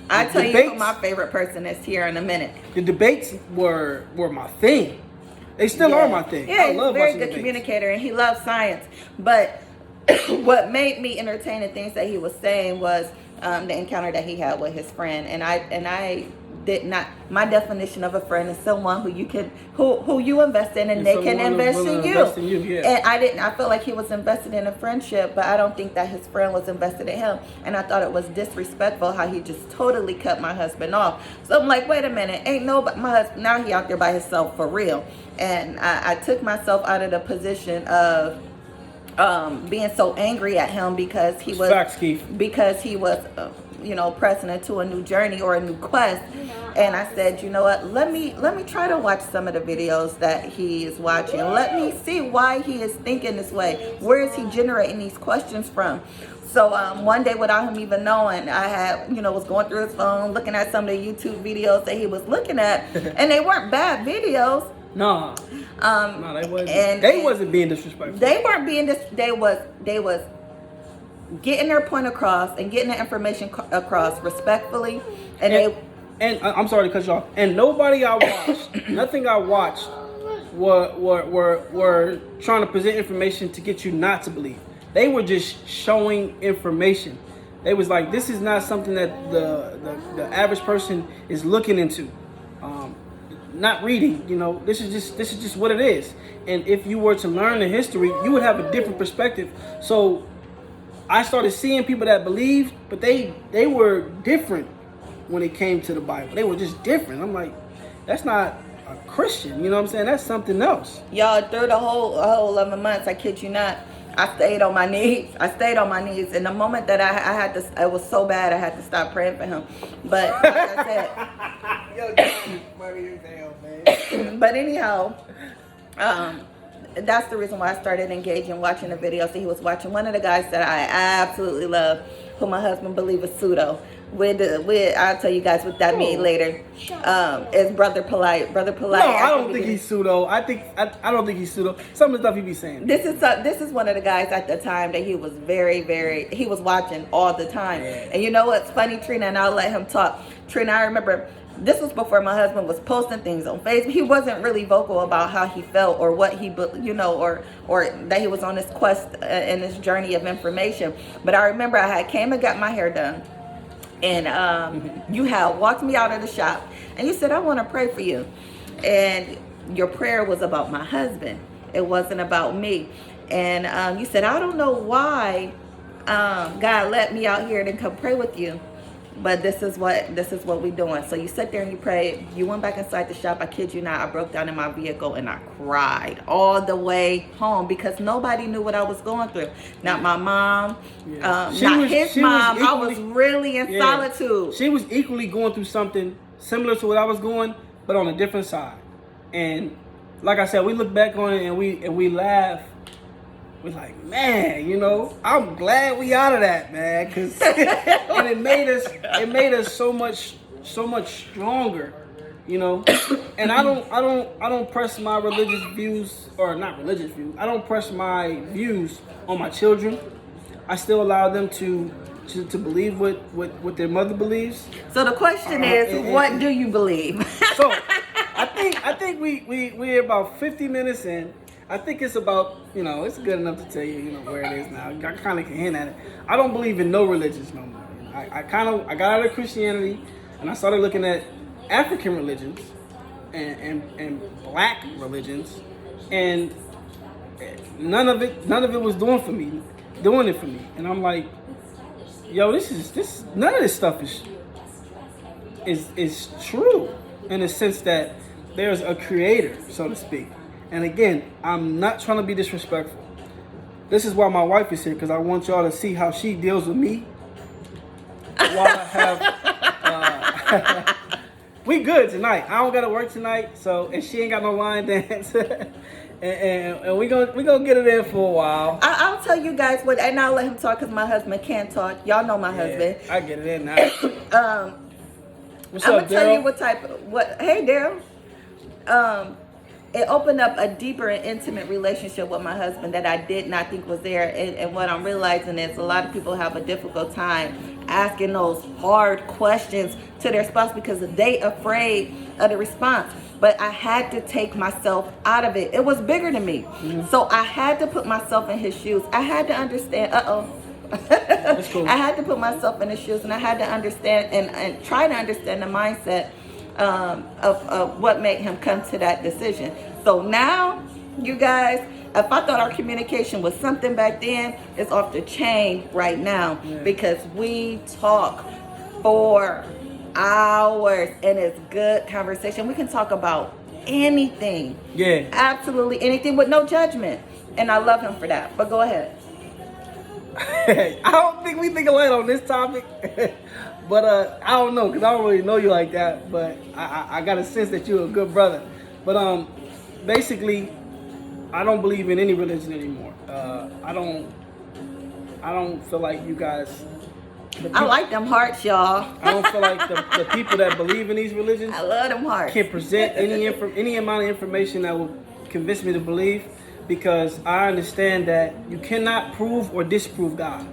I tell you debates. who my favorite person is here in a minute. The debates were my thing. They still are my thing. Yeah, I he's love a very watching good debates. communicator, and he loves science. But what made me entertain the things that he was saying was the encounter that he had with his friend. And I did not. My definition of a friend is someone who you invest in, and they can invest in you. Yeah. And I felt like he was invested in a friendship, but I don't think that his friend was invested in him. And I thought it was disrespectful how he just totally cut my husband off. So I'm like, wait a minute, ain't nobody, my husband, now he out there by himself for real. And I took myself out of the position of being so angry at him because he was Facts, Keith. because he was pressing into a new journey or a new quest. And I said, you know what, let me try to watch some of the videos that he is watching. Let me see why he is thinking this way. Where is he generating these questions from? So one day, without him even knowing, I had was going through his phone, looking at some of the YouTube videos that he was looking at, and they weren't bad videos. No, they wasn't. And they wasn't being disrespectful. They weren't being they was getting their point across and getting the information across respectfully, and I'm sorry to cut you off. And nobody I watched, nothing I watched, were trying to present information to get you not to believe. They were just showing information. They was like, this is not something that the average person is looking into. Not reading, this is just what it is. And if you were to learn the history, you would have a different perspective. So I started seeing people that believed, but they were different when it came to the Bible. They were just different. I'm like, that's not a Christian, you know what I'm saying? That's something else. Y'all, through the whole 11 months, I kid you not, I stayed on my knees. And the moment that I had to, it was so bad, I had to stop praying for him. But like I said, Yo, Johnny, funny as hell, man. but anyhow, that's the reason why I started engaging, watching the videos that he was watching. One of the guys that I absolutely love, who my husband believes is pseudo. I'll tell you guys what that means later. Is Brother Polite. Brother Polite. No, I don't think he's pseudo. I don't think he's pseudo. Some of the stuff he be saying. This is one of the guys at the time that he was he was watching all the time. Yeah. And you know what's funny, Trina, and I'll let him talk. Trina, I remember this was before my husband was posting things on Facebook. He wasn't really vocal about how he felt or what he, or that he was on this quest and this journey of information. But I remember I had came and got my hair done. And you had walked me out of the shop, and you said, I want to pray for you. And your prayer was about my husband. It wasn't about me. And you said, I don't know why God let me out here to come pray with you, but this is what we're doing. So you sat there and you prayed. You went back inside the shop. I kid you not, I broke down in my vehicle and I cried all the way home because nobody knew what I was going through. Not my mom, not his mom. I was really in solitude. She was equally going through something similar to what I was going, but on a different side. And like I said, we look back on it and we laugh. We're like, man, I'm glad we out of that, man, cause and it made us so much stronger, And I don't press my religious views, or not religious views. I don't press my views on my children. I still allow them to believe what their mother believes. So the question is, what do you believe? So I think we're about 50 minutes in. I think it's about, it's good enough to tell you, where it is now. I kind of can hint at it. I don't believe in no religions no more. I got out of Christianity and I started looking at African religions and black religions, and none of it was doing it for me. And I'm like, yo, none of this stuff is true in the sense that there's a creator, so to speak. And again, I'm not trying to be disrespectful. This is why my wife is here, because I want y'all to see how she deals with me while I have. We good tonight. I don't gotta work tonight, so and she ain't got no line dance, and we gonna get it in for a while. I'll tell you guys what, and I'll let him talk because my husband can't talk. Y'all know my husband. I get it in now. What's I'm up, gonna tell you Daryl? Hey, Daryl. It opened up a deeper and intimate relationship with my husband that I did not think was there. And what I'm realizing is a lot of people have a difficult time asking those hard questions to their spouse because they afraid of the response. But I had to take myself out of it. It was bigger than me. So I had to put myself in his shoes. I had to understand, That's cool. I had to put myself in his shoes, and I had to understand and try to understand the mindset of what made him come to that decision. So now, you guys, if I thought our communication was something back then, it's off the chain right now because we talk for hours and it's good conversation. We can talk about anything. Yeah. Absolutely anything with no judgment. And I love him for that. But go ahead. I don't think we think alike on this topic, but I don't know because I don't really know you like that. But I got a sense that you're a good brother. But basically, I don't believe in any religion anymore. I don't feel like you guys. I like them hearts, y'all. I don't feel like the people that believe in these religions I love them hearts. can present any amount of information that will convince me to believe, because I understand that you cannot prove or disprove God.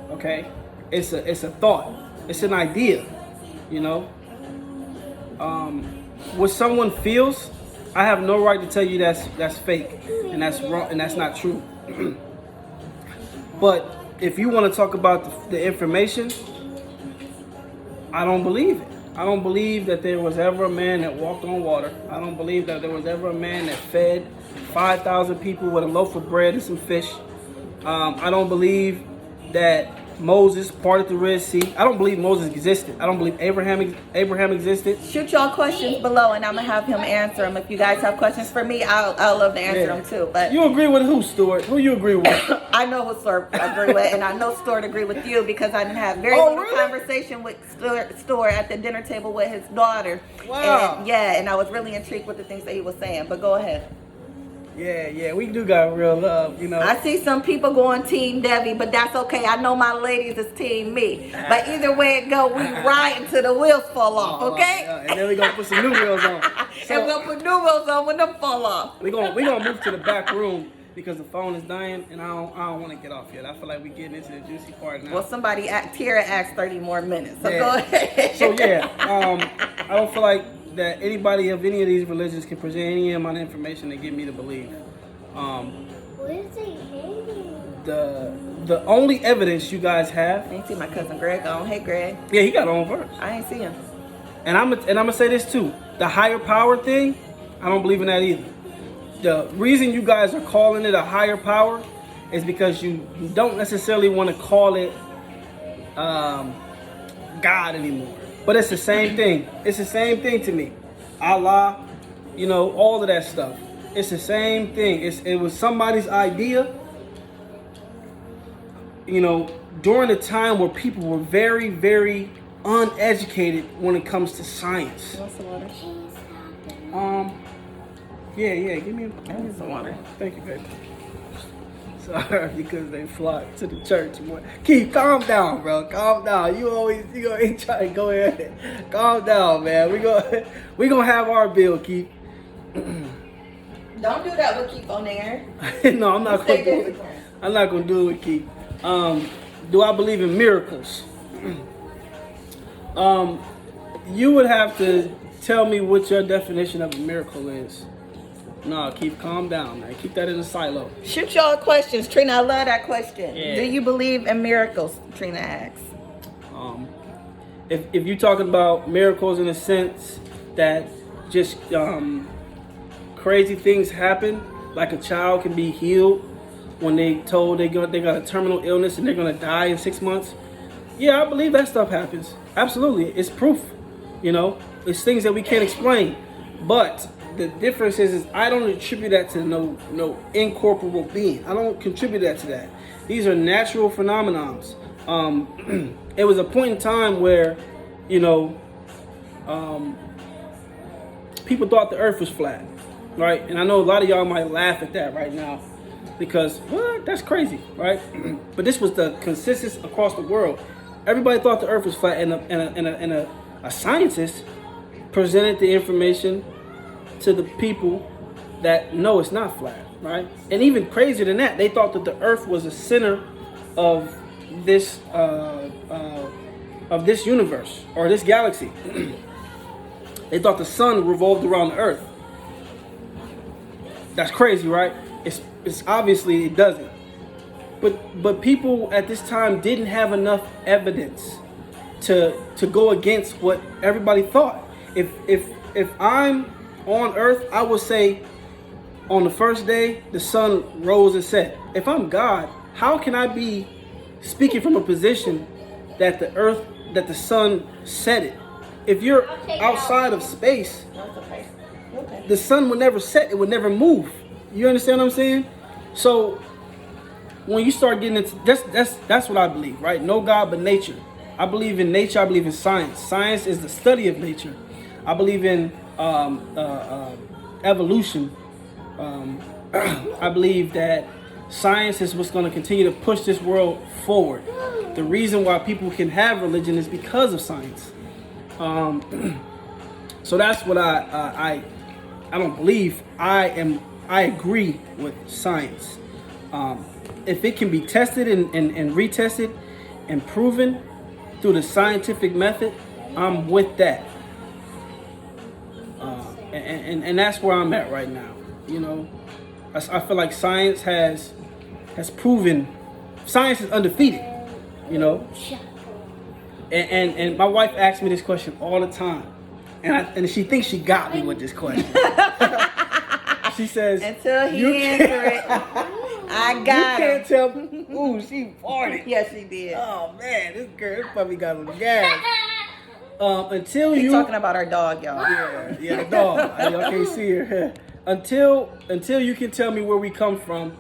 Okay, it's a thought, it's an idea, you know. What someone feels, I have no right to tell you that's fake and that's wrong and that's not true. But if you want to talk about the information, I don't believe it. I don't believe that there was ever a man that walked on water. I don't believe that there was ever a man that fed 5,000 people with a loaf of bread and some fish. I don't believe that Moses parted the Red Sea. I don't believe Moses existed. I don't believe Abraham existed. Shoot y'all questions below, and I'm gonna have him answer them. If you guys have questions for me, I'll love to answer them too. But You agree with who, Stuart? Who you agree with? I know who Stuart agree with, and I know Stuart agree with you because I didn't have very little really? conversation with Stuart at the dinner table with his daughter. Wow. And I was really intrigued with the things that he was saying. But go ahead. Yeah, we do got real love, you know. I see some people going Team Debbie, but that's okay. I know my ladies is Team me. But either way it go, we ride until the wheels fall off, okay? Yeah, and then we gonna put some new wheels on. And we'll put new wheels on when them fall off. We gonna move to the back room because the phone is dying, and I don't want to get off yet. I feel like we getting into the juicy part now. Well, Tierra asked 30 more minutes, so Yeah. go ahead. So I don't feel like that anybody of any of these religions can present any amount of information to get me to believe. What is it hanging? The only evidence you guys have, I ain't see my cousin Greg on. Hey, Greg. yeah, he got on verse. I ain't see him. And I'm gonna say this too: the higher power thing, I don't believe in that either. The reason you guys are calling it a higher power is because you don't necessarily want to call it God anymore. But it's the same thing. It's the same thing to me. Allah, you know, all of that stuff. It's the same thing. It was somebody's idea, you know, during a time where people were very, very uneducated when it comes to science. What's the water? Yeah, give me I need some water. Thank you, baby. Sorry, because they flocked to the church. Keith, calm down, bro. Calm down. You always try to go ahead. Calm down, man. We gonna have our bill, Keith. Don't do that with Keith on there. No, I'm not Stay gonna do it. disciplined. I'm not gonna do it with Keith. Do I believe in miracles? You would have to tell me what your definition of a miracle is. No, Keith, calm down, man. Keep that in a silo. Shoot y'all questions. Trina, I love that question. Yeah. Do you believe in miracles? Trina asks. If you're talking about miracles in a sense that just crazy things happen, like a child can be healed when they told they got a terminal illness and they're gonna die in 6 months. Yeah, I believe that stuff happens. Absolutely, it's proof. You know, it's things that we can't explain. But the difference is I don't attribute that to no incorporeal being. I don't contribute that to that. These are natural phenomenons. It was a point in time where, you know, people thought the earth was flat, right? And I know a lot of y'all might laugh at that right now because, what? That's crazy, right? But this was the consensus across the world. Everybody thought the earth was flat, and a scientist presented the information to the people that no, it's not flat, right? And even crazier than that, they thought that the earth was the center of this universe or this galaxy. They thought the sun revolved around the earth. That's crazy, right? It's obviously it doesn't. But people at this time didn't have enough evidence to go against what everybody thought. If I'm on earth, I would say on the first day the sun rose and set. If I'm God, how can I be speaking from a position that the sun set it? If you're outside of space, the sun would never set, it would never move. You understand what I'm saying? So when you start getting into that's what I believe, right? No God but nature. I believe in nature, I believe in science. Science is the study of nature. I believe in evolution. I believe that science is what's going to continue to push this world forward. The reason why people can have religion is because of science. So that's what I don't believe. I agree with science. If it can be tested and retested and proven through the scientific method, I'm with that. And that's where I'm at right now. You know, I feel like science has proven, science is undefeated. You know, and my wife asks me this question all the time, and she thinks she got me with this question. She says, until he answer it, I got you him. can't tell me. Ooh, she farted. Yes, she did. Oh man, this puppy got some gas. Until He's you talking about our dog, y'all. Yeah, the dog. Y'all can't see her. Until you can tell me where we come from,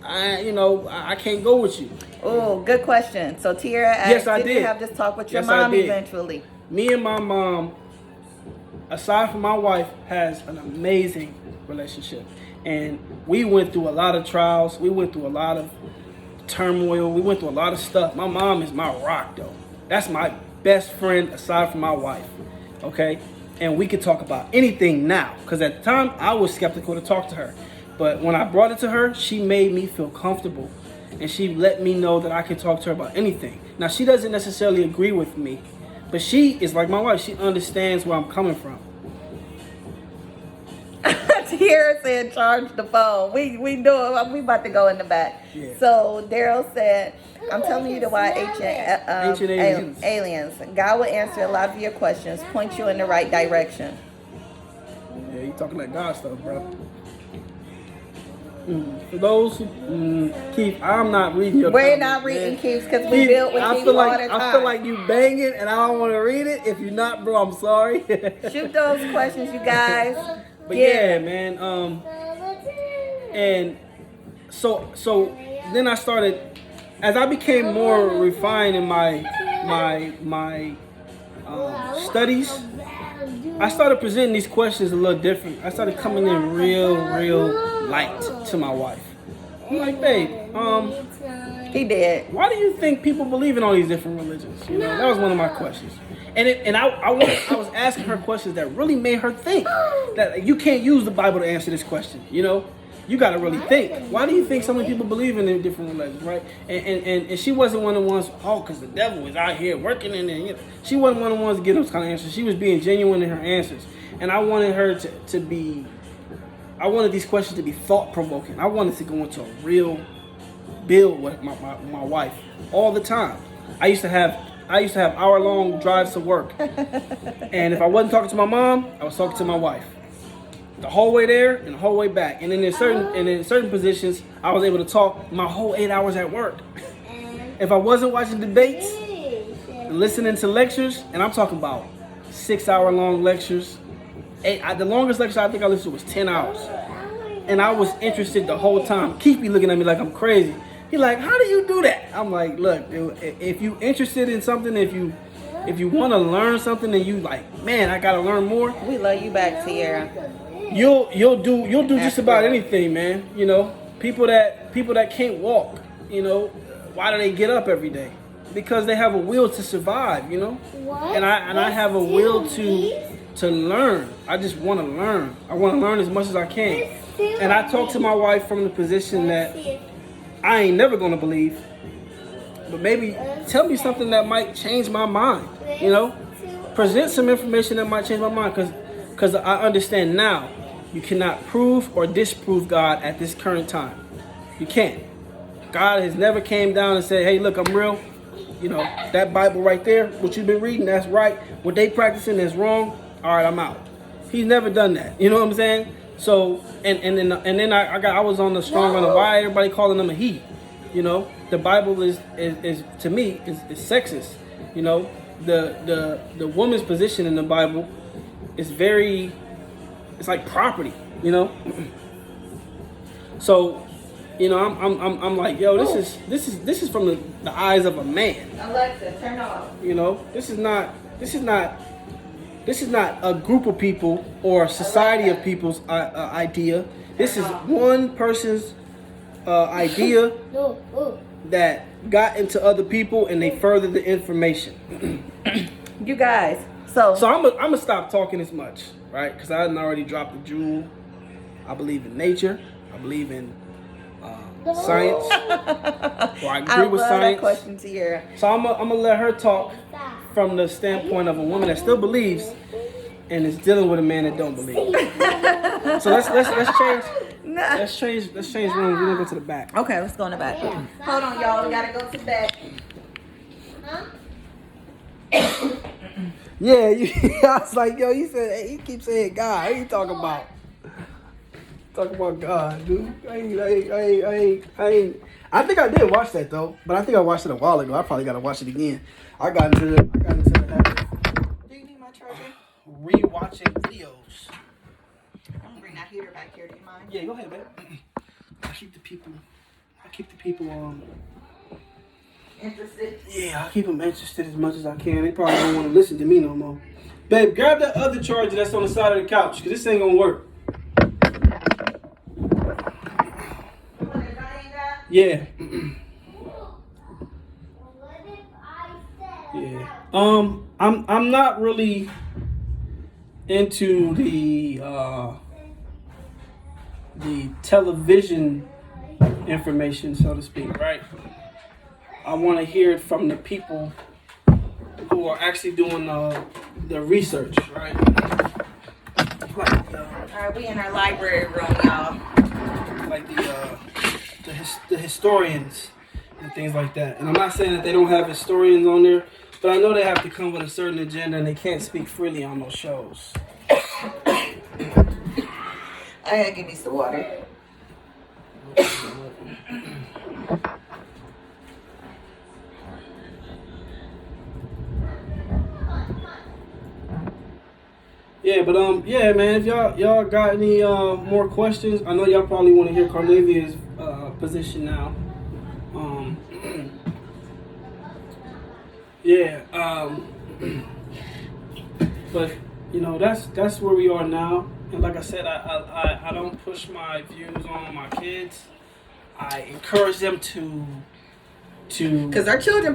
I can't go with you. Oh, good question. So Tiara asked, Yes, I did you did. have this talk with your Yes, I mom did. eventually? Me and my mom, aside from my wife, has an amazing relationship. And we went through a lot of trials. We went through a lot of turmoil. We went through a lot of stuff. My mom is my rock, though. That's my best friend aside from my wife. Okay? And we could talk about anything now. Because at the time, I was skeptical to talk to her. But when I brought it to her, she made me feel comfortable. And she let me know that I could talk to her about anything. Now, she doesn't necessarily agree with me. But she is like my wife. She understands where I'm coming from. Tiara said, charge the phone. We do it. We about to go in the back. Yeah. So Daryl said, I'm telling you to why ancient aliens. God will answer a lot of your questions, point you in the right direction. Yeah, you talking that God stuff, bro. For those who, Keith, I'm not reading your We're comments, not reading man. Keith's because we built with Keith all the time. I feel like you banging and I don't want to read it. If you're not, bro, I'm sorry. Shoot those questions, you guys. But yeah, man. And so then I started, as I became more refined in my studies, I started presenting these questions a little different. I started coming in real light to my wife. I'm like, babe, He did. why do you think people believe in all these different religions? You know, that was one of my questions. And I was asking her questions that really made her think that you can't use the Bible to answer this question. You know, you got to really think. Why do you think so many people believe in different religions, right? And she wasn't one of the ones, because the devil is out here working in there. You know, she wasn't one of the ones to get those kind of answers. She was being genuine in her answers. And I wanted her to be, I wanted these questions to be thought-provoking. I wanted to go into a real build with my wife all the time. I used to have hour-long drives to work. And if I wasn't talking to my mom, I was talking to my wife. The whole way there and the whole way back. And then in certain positions, I was able to talk my whole 8 hours at work. If I wasn't watching debates, listening to lectures, and I'm talking about 6-hour-long lectures, The longest lecture I think I listened to was 10 hours. And I was interested the whole time. Keith be looking at me like I'm crazy. He like, how do you do that? I'm like, look, dude, if you interested in something, if you want to learn something and you like, man, I gotta learn more. We love you back, Tierra. You'll do just about anything, man. You know, people that can't walk, you know, why do they get up every day? Because they have a will to survive, you know. What? And I have a will to learn. I just want to learn. I want to learn as much as I can. And I talk to my wife from the position that I ain't never gonna believe, but maybe tell me something that might change my mind. You know, present some information that might change my mind, because I understand now you cannot prove or disprove God at this current time. You can't. God has never came down and said, "Hey, look, I'm real. You know, that Bible right there, what you've been reading, that's right. What they practicing is wrong. All right, I'm out." He's never done that. You know what I'm saying? So and then I was on the strong on the why everybody calling them a he. You know, the Bible is to me is sexist. You know, the woman's position in the Bible is it's like property. You know, so you know I'm like, yo, this is from the eyes of a man. Alexa, turn off. You know, this is not a group of people or a society of people's idea. This is one person's idea that got into other people and they furthered the information. You guys, so I'm gonna stop talking as much, right? Because I hadn't already dropped the jewel. I believe in nature. I believe in science. Or I agree with science. That question, Tierra. So I'm gonna let her talk from the standpoint of a woman that still believes and is dealing with a man that don't believe. So let's change. Let's change rooms. We're gonna go to the back. Okay, let's go in the back. Hold on, y'all. We gotta go to the back. Yeah, I was like, yo, he keeps saying God. What are you talking about? Talking about God, dude. I ain't. I think I did watch that though, but I think I watched it a while ago. I probably gotta watch it again. I got into the habit of Do you need my charger? rewatching videos. I'm gonna bring that heater back here. Do you mind? Yeah, go ahead, babe. I keep the people Interested? Yeah, I keep them interested as much as I can. They probably don't want to listen to me no more. Babe, grab that other charger that's on the side of the couch, because this ain't gonna work. Yeah. Yeah. I'm not really into the television information, so to speak, right? I want to hear it from the people who are actually doing the research, right? Like, All right, we in our library room, y'all. like the historians and things like that. And I'm not saying that they don't have historians on there, but I know they have to come with a certain agenda and they can't speak freely on those shows. I gotta give me some water. Yeah, but yeah, man. If y'all got any more questions, I know y'all probably want to hear Carnavia's position now. Yeah. But you know, that's where we are now. And like I said, I don't push my views on my kids. I encourage them to. Because our children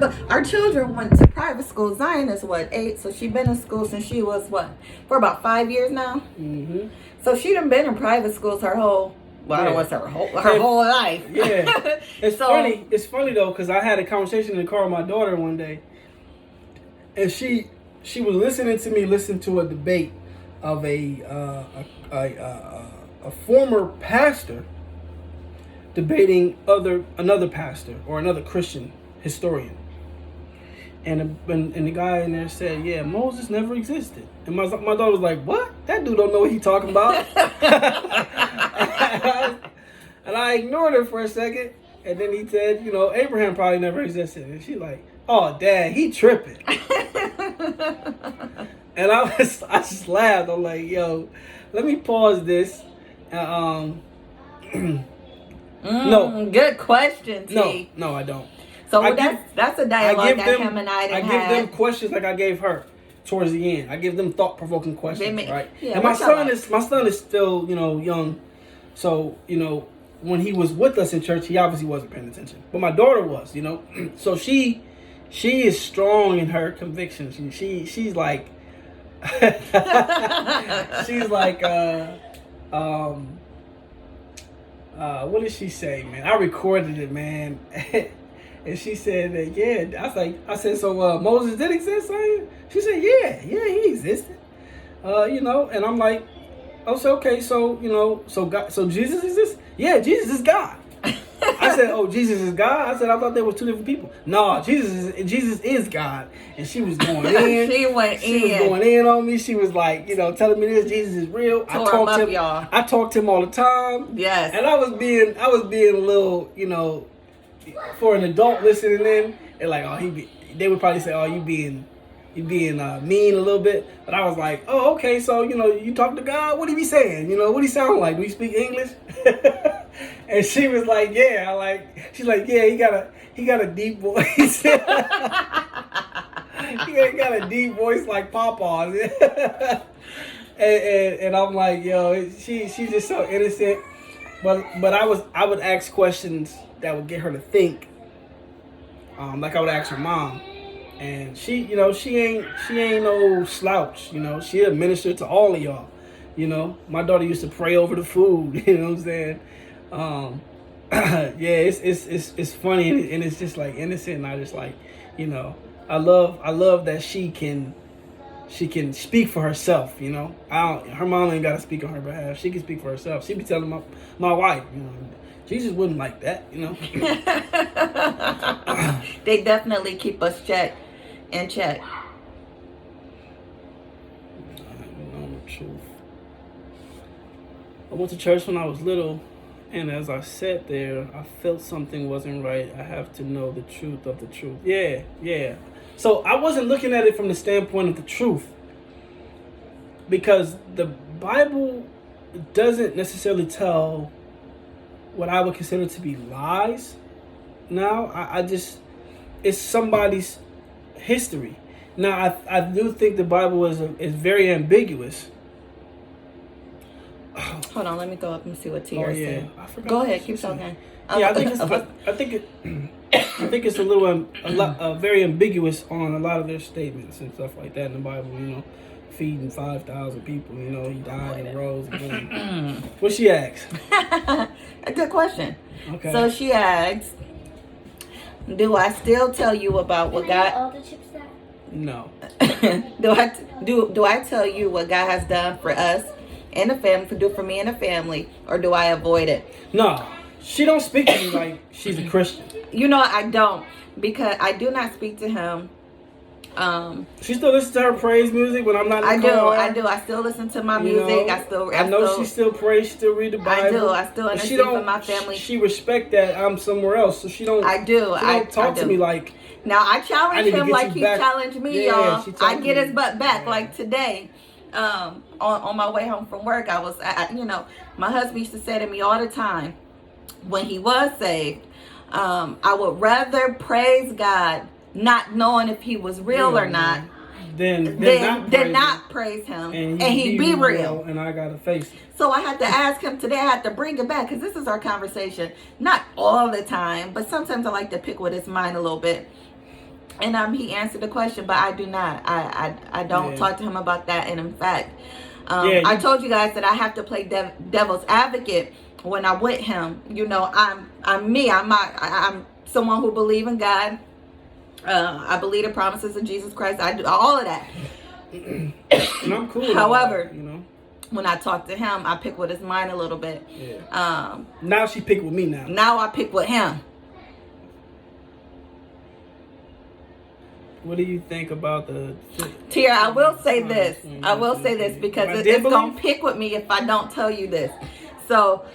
went to private school. Zion is 8, so she's been in school since she was for about 5 years now. Mm-hmm. So she done been in private schools her whole. Well, I don't want to say her whole life. Yeah, it's funny. It's funny though, because I had a conversation in the car with my daughter one day, and she was listening to me listen to a debate of a former pastor debating another pastor or another Christian historian, and the guy in there said, "Yeah, Moses never existed." And my daughter was like, "What? That dude don't know what he talking about." And I ignored her for a second, and then he said, "You know, Abraham probably never existed." And she's like, "Oh, Dad, he tripping." And I just laughed. I'm like, yo, let me pause this. No, Good question, T. no, I don't. So I that's a dialogue that him and I didn't have. give them questions like I gave her towards the end. I give them thought-provoking questions, right? Yeah, and my son is still, young. So, when he was with us in church, he obviously wasn't paying attention. But my daughter was, So she is strong in her convictions. And she's like she's like what did she say, man? I recorded it, man. And she said that, yeah. I said, so Moses did exist, son? She said, yeah, he existed. And I'm like, I said, okay, so God, so Jesus exists? Yeah, Jesus is God. I said, oh, Jesus is God? I said, I thought there were two different people. No, Jesus is God. And she was going in. She was going in on me. She was like, telling me this, Jesus is real. I talked to him all the time. Yes. And I was being a little, for an adult listening in, and like, they would probably say, oh, you being mean a little bit. But I was like, oh, okay, so, you talk to God, what he be saying? What he sound like? Do he speak English? And she was like, yeah. She's like, yeah, he got a deep voice. He got a deep voice like Papa's. and I'm like, yo, she's just so innocent. But I would ask questions that would get her to think. Like I would ask her mom. And she ain't no slouch, She a minister to all of y'all, My daughter used to pray over the food, you know what I'm saying? It's funny and it's just like innocent, and I just like, I love that she can speak for herself, her mom ain't gotta speak on her behalf. She can speak for herself. She be telling my wife, Jesus wouldn't like that, They definitely keep us in check. I went to church when I was little, and as I sat there, I felt something wasn't right. I have to know the truth of the truth. Yeah. So I wasn't looking at it from the standpoint of the truth, because the Bible doesn't necessarily tell what I would consider to be lies. Now, it's somebody's history. Now, I do think the Bible is very ambiguous. Hold on, let me go up and see what Tiara said. I forgot. Go ahead, keep talking. Yeah, I think it's very ambiguous on a lot of their statements and stuff like that in the Bible. Feeding 5,000 people. He died and rose again. What she asked? A good question. Okay. So she asked, "Do I still tell you about what God?" All the chips that? No. Do I tell you what God has done for us and the family, do for me and the family, or do I avoid it? No, she don't speak to me like she's a Christian. I don't, because I do not speak to him. She still listens to her praise music when I'm not in the car. I do. I still listen to my music. I know she still prays. She still read the Bible. I still intercede for my family. She respect that I'm somewhere else, so she don't. I do. She don't talk to me like. Now I challenge him like he challenged me, y'all. I get his butt back. Yeah. Like today, on my way home from work, I was, my husband used to say to me all the time, when he was saved, I would rather praise God, not knowing if he was real or not, than not praise him and he be real. And I gotta face it. So I had to ask him today. I had to bring it back, because this is our conversation. Not all the time, but sometimes I like to pick with his mind a little bit. And he answered the question, but I do not. I don't talk to him about that. And in fact, I told you guys that I have to play devil's advocate when I'm with him. I'm me. I'm someone who believes in God. I believe the promises of Jesus Christ. I do all of that. And I'm cool. However, when I talk to him, I pick with his mind a little bit. Yeah. Now she pick with me now. Now I pick with him. What do you think about the... Tiara, I will say this. Because it's going to pick with me if I don't tell you this. So,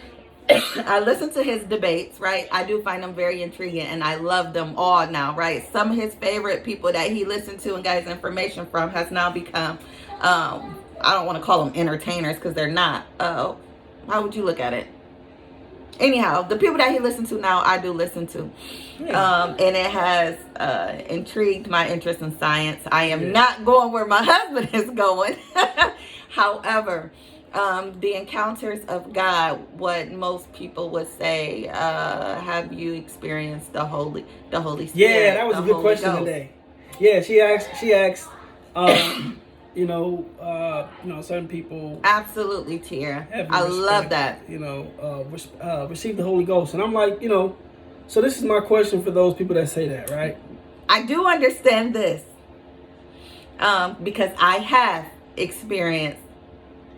I listen to his debates, right? I do find them very intriguing, and I love them all now, right? Some of his favorite people that he listened to and got his information from has now become I don't want to call them entertainers because they're not. How would you look at it? Anyhow, the people that he listens to now, I do listen to. And it has intrigued my interest in science. I am not going where my husband is going. However, the encounters of God, what most people would say, have you experienced the Holy Spirit? Yeah, that was a good Holy question Ghost? today. Yeah, she asked, certain people Absolutely, Tia. have I respect, love that. receive the Holy Ghost. And I'm like, so this is my question for those people that say that, right? I do understand this because I have experienced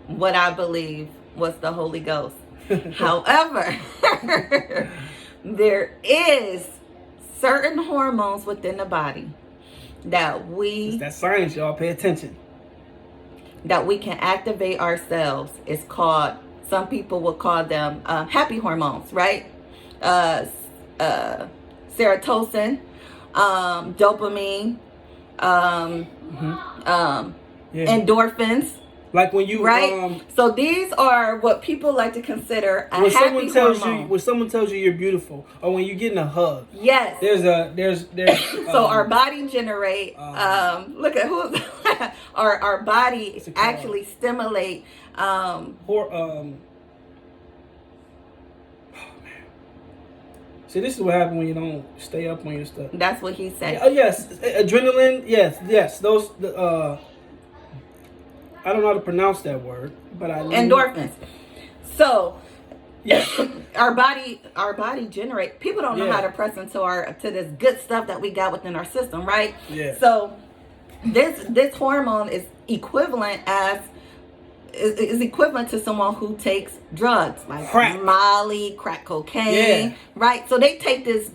what I believe was the Holy Ghost. However, there is certain hormones within the body that It's that science, y'all. Pay attention. we can activate ourselves. It's called, some people will call them happy hormones, right? Serotonin, dopamine, endorphins. Like when you Right, so these are what people like to consider a when happy hormone. when someone tells you you're beautiful, or when you're getting a hug, Yes. there's So our body generate. Look at who. our body What's it called? actually stimulate. See, this is what happens when you don't stay up on your stuff. That's what he said. Oh yes, adrenaline. Yes. Those. I don't know how to pronounce that word, but I Endorphins. So Yeah. our body generate. People don't know Yeah. how to press into to this good stuff that we got within our system, right? Yeah. So this hormone is equivalent is equivalent to someone who takes drugs like Crack. Molly, crack cocaine, Yeah. right? So they take this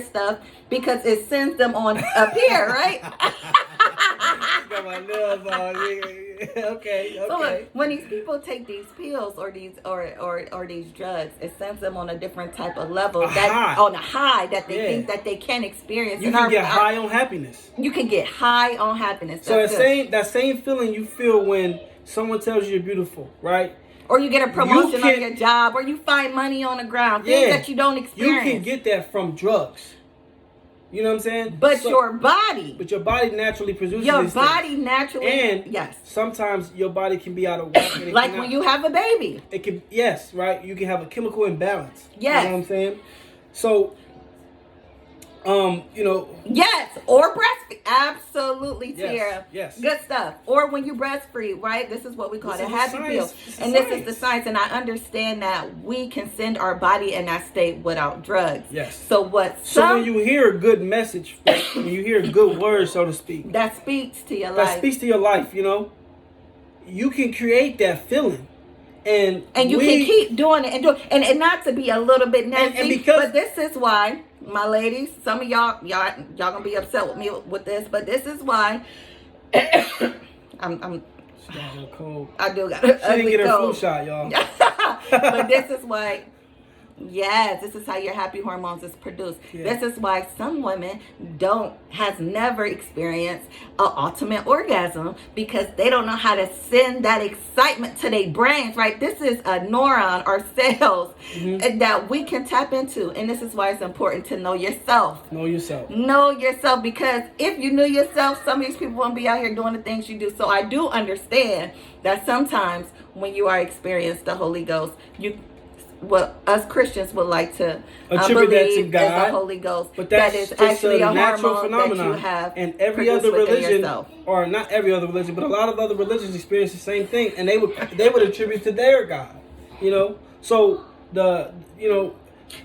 stuff because it sends them on up here, right? Got my nails on. Okay. So when these people take these pills or these drugs, it sends them on a different type of level on a high that they think that they can experience. You can get high on happiness. You can get high on happiness. So That's good. that same feeling you feel when someone tells you you're beautiful, right? Or you get a promotion can- on your job, or you find money on the ground, things that you don't You experience. can get that from drugs. You know what I'm saying? But So- your body naturally produces your these body things. naturally, And yes. sometimes your body can be out of whack. and it Like cannot- when you have a baby. It can, yes, right. You can have a chemical imbalance. Yes. You know what I'm saying? So, Yes, or breastfeed. Absolutely, Yes, Tierra. yes. Good stuff. Or when you breastfeed, right? This is what we call This the is happy the pill. science. This is And this is the science. And I understand that we can send our body in that state without drugs. Yes. So what So some when you hear a good message, when you hear good words, so to speak, that speaks to your that life. speaks to your life, you can create that feeling. And And you can keep doing it and do it. And not to be a little bit nasty, because- but this is why, my ladies, some of y'all gonna be upset with me with this, but this is why I'm She got a little cold. I do got She didn't ugly get her flu cold. shot, y'all. But this is why, yes, this is how your happy hormones is produced. Yeah. This is why some women has never experienced an ultimate orgasm because they don't know how to send that excitement to their brains, right? This is a neuron or cells that we can tap into. And this is why it's important to know yourself. Know yourself. Know yourself, because if you knew yourself, some of these people won't be out here doing the things you do. So I do understand that sometimes when you are experiencing the Holy Ghost, what us Christians would like to Attribute that to believe God, as the Holy Ghost, But that that's is just actually a natural hormone phenomenon. that you have And every produced other within religion, yourself. or not every other religion, but a lot of other religions experience the same thing, and they would attribute to their God. So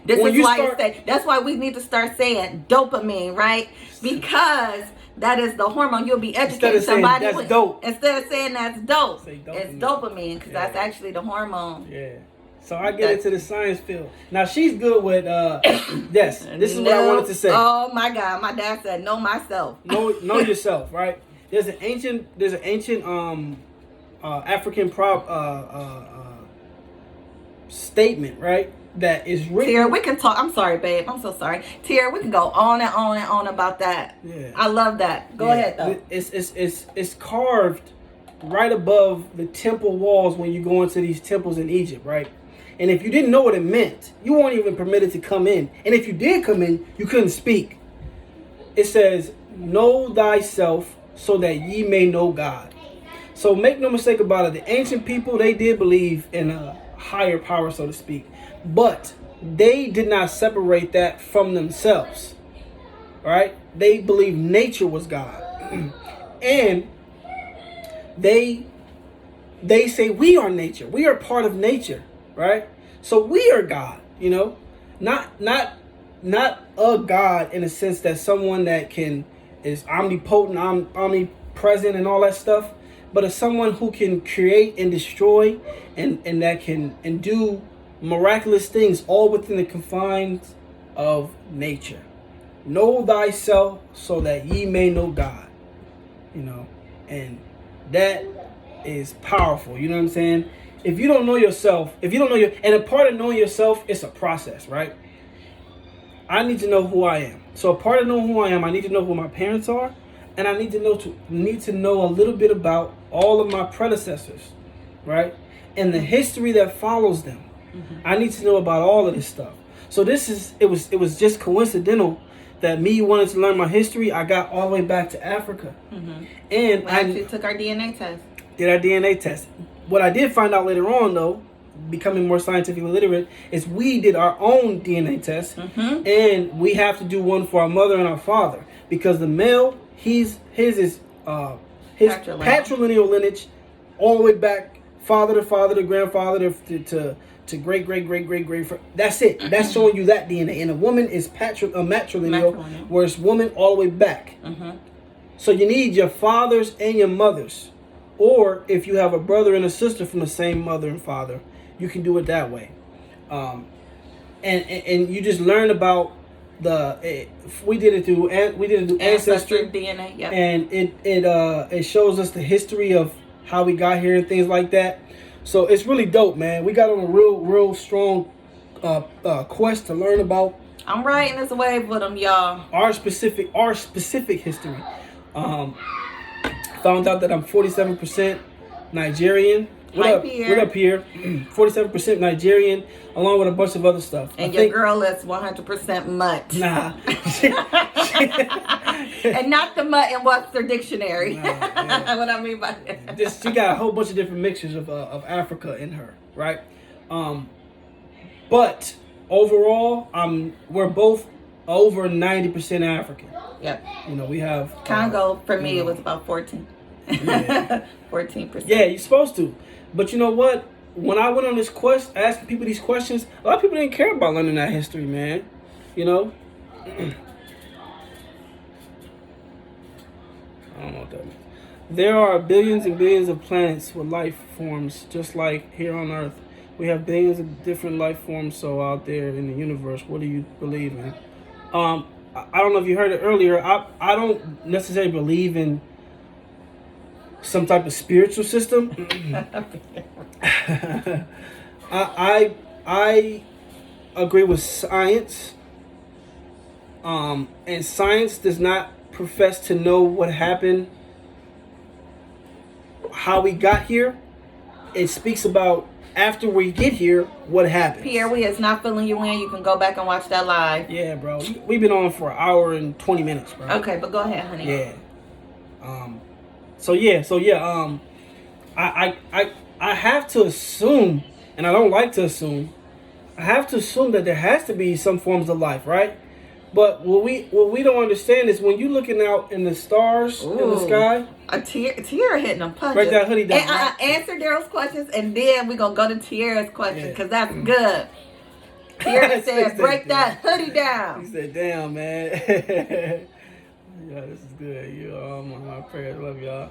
This when is you why start- that's why we need to start saying dopamine, right? Because that is the hormone. You'll be educating of saying somebody that's with. dope. Instead of saying that's dope, Say it's dopamine. dopamine because Yeah. that's actually the hormone. Yeah. So I get into the science field. Now she's good with yes. This is what I wanted to say. Oh my God, my dad said know myself. Know yourself, right? There's an ancient African statement, right? That is written. Tiara, we can talk. I'm sorry, babe. I'm so sorry. Tiara, we can go on and on and on about that. Yeah. I love that. Go ahead though. It's carved right above the temple walls when you go into these temples in Egypt, right? And if you didn't know what it meant, you weren't even permitted to come in. And if you did come in, you couldn't speak. It says, know thyself so that ye may know God. So make no mistake about it. The ancient people, they did believe in a higher power, so to speak. But they did not separate that from themselves. Right? They believed nature was God. And they say we are nature. We are part of nature. Right? So we are God, you know? Not a God in a sense that someone that is omnipotent, omnipresent and all that stuff, but as someone who can create and destroy and that can do miraculous things all within the confines of nature. Know thyself so that ye may know God. You know, and that is powerful. You know what I'm saying? If you don't know yourself, and a part of knowing yourself is a process, right? I need to know who I am. So a part of knowing who I am, I need to know who my parents are, and I need to know a little bit about all of my predecessors, right? And the history that follows them. Mm-hmm. I need to know about all of this stuff. So it was just coincidental that me wanting to learn my history, I got all the way back to Africa. Mm-hmm. And we actually took our DNA test. Did our DNA test. What I did find out later on, though, becoming more scientifically literate, is we did our own DNA test, mm-hmm. and we have to do one for our mother and our father, because the male, his patrilineal lineage, all the way back, father to grandfather to great. That's it. Mm-hmm. That's showing you that DNA. And a woman is matrilineal, whereas woman all the way back. Mm-hmm. So you need your fathers and your mothers. Or if you have a brother and a sister from the same mother and father, you can do it that way. And you just learn about we did it through ancestry DNA, yep. And it shows us the history of how we got here and things like that. So it's really dope, man. We got on a real strong quest to learn about. I'm riding this wave with them, y'all. Our specific history. Found out that I'm 47% Nigerian. What up, Pierre? 47% Nigerian, along with a bunch of other stuff. And your girl is 100% mutt. Nah. And not the mutt in Webster Dictionary. Nah, yeah. What I mean by that. She got a whole bunch of different mixtures of Africa in her, right? But overall, we're both over 90% African. Yep. You know, we have Congo. For me, it was about 14. Yeah. 14%. Yeah, you're supposed to. But you know what? When I went on this quest, asking people these questions, a lot of people didn't care about learning that history, man. You know? I don't know what that means. There are billions and billions of planets with life forms, just like here on Earth. We have billions of different life forms out there in the universe. What do you believe in? I don't know if you heard it earlier. I don't necessarily believe in some type of spiritual system. I agree with science. And science does not profess to know what happened, how we got here. It speaks about after we get here, what happens. Pierre, we is not filling you in. You can go back and watch that live. Yeah, bro. We've been on for an hour and 20 minutes, bro. Okay, but go ahead, honey. Yeah. So yeah. I have to assume, and I don't like to assume, I have to assume that there has to be some forms of life, right? But what we don't understand is when you're looking out in the stars in the sky. Tiara hitting them punches. Break that hoodie down. And I answer Daryl's questions, and then we're going to go to Tiara's question, because that's good. Tiara said, break that hoodie down. He said, damn, man. Yeah, this is good. You are my prayers. Love y'all.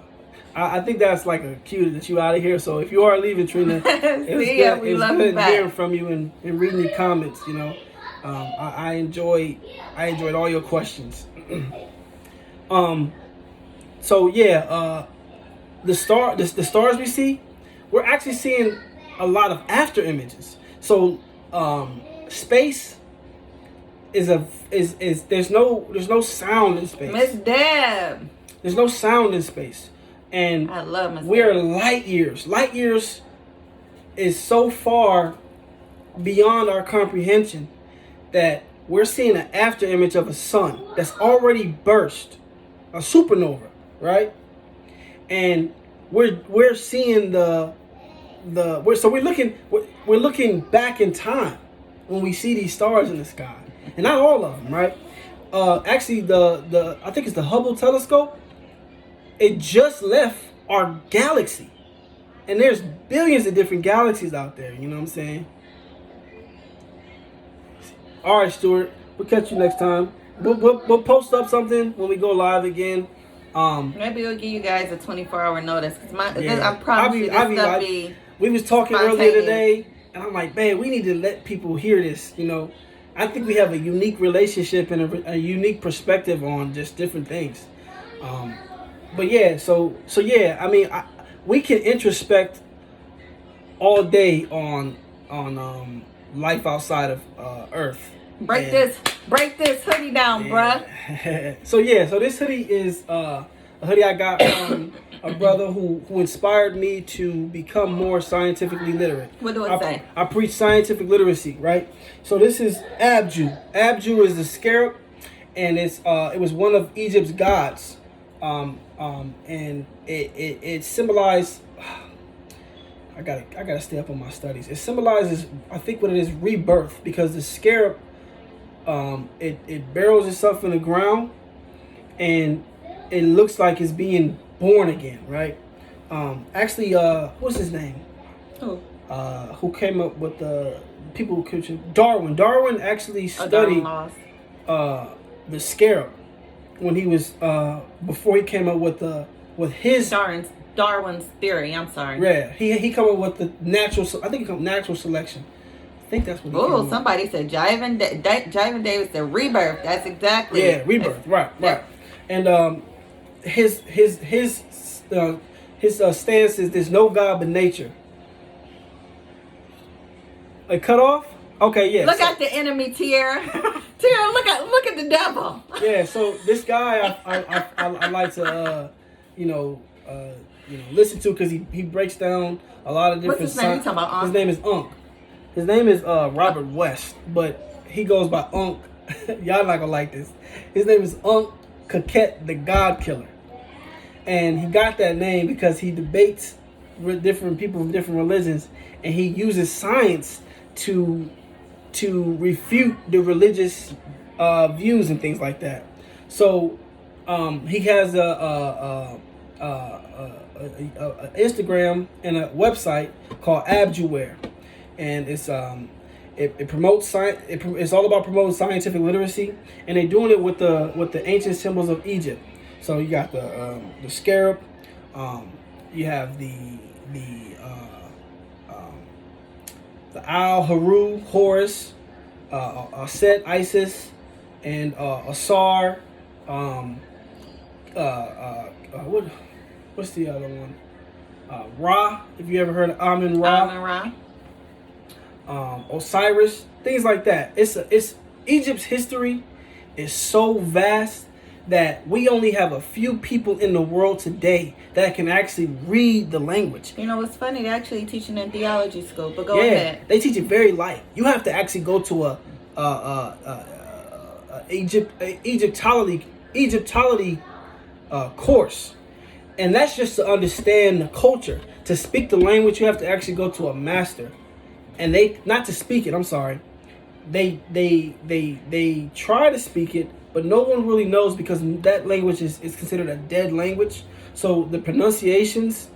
I think that's like a cue that you out of here. So if you are leaving, Trina, it's good hearing from you and reading the comments, you know. I enjoyed all your questions. So yeah, the stars we see, we're actually seeing a lot of after images. So space is there's no sound in space. Miss Deb. There's no sound in space. And I love Miss we're Harriet. light years. Light years is so far beyond our comprehension that we're seeing an after image of a sun that's already burst, a supernova, right? And we're seeing we're looking back in time when we see these stars in the sky, and not all of them, right? Actually, the I think it's the Hubble telescope. It just left our galaxy, and there's billions of different galaxies out there. You know what I'm saying? All right, Stuart. We'll catch you next time. We'll post up something when we go live again. Maybe we'll give you guys a 24-hour notice. Cause Yeah. I promise you, this stuff be We was talking earlier spontaneous. today, and I'm like, man, we need to let people hear this. You know, I think we have a unique relationship and a unique perspective on just different things. But yeah, so yeah, I mean, we can introspect all day on life outside of Earth. break And- this hoodie down, bruh. So this hoodie is a hoodie I got from a brother who inspired me to become more scientifically literate. What do it say? I preach scientific literacy, right? So this is Abju. Abju is the scarab, and it was one of Egypt's gods, and it symbolized. I gotta stay up on my studies. It symbolizes, I think, what it is, rebirth, because the scarab, it burrows itself in the ground, and it looks like it's being born again, right? Actually, what's his name? Who came up with the people who could Darwin. Darwin actually studied the scarab when he was before he came up with his Darwin's theory. I'm sorry. Yeah, he come up with the natural. I think it called natural selection. I think that's what. Oh, somebody said Jiven Davis said rebirth. That's exactly. Yeah, rebirth. Right. And his stance is there's no God but nature. A cut off? Okay, yeah. Look at the enemy, Tierra. Tierra, look at the devil. Yeah, so this guy I like to listen to, because he breaks down a lot of different. What's his name? You talking about Unc? His name is Unc. His name is Robert West, but he goes by Unc. Y'all not gonna like this. His name is Unc Coquette, the God Killer, and he got that name because he debates with different people from different religions, and he uses science to refute the religious views and things like that. So he has a Instagram and a website called Abjuware, and it's it promotes science. It's all about promoting scientific literacy, and they're doing it with the ancient symbols of Egypt. So you got the scarab, you have the owl, Haru, Horus, Set, Isis, and Asar. What's the other one? Ra, if you ever heard of Amun Ra. Osiris, things like that. It's Egypt's history is so vast that we only have a few people in the world today that can actually read the language. You know what's funny? They're actually teaching in theology school. But go ahead. They teach it very light. You have to actually go to Egyptology course, and that's just to understand the culture. To speak the language, you have to actually go to a master, and they not to speak it. I'm sorry, they try to speak it, but no one really knows, because that language is considered a dead language. So the pronunciations,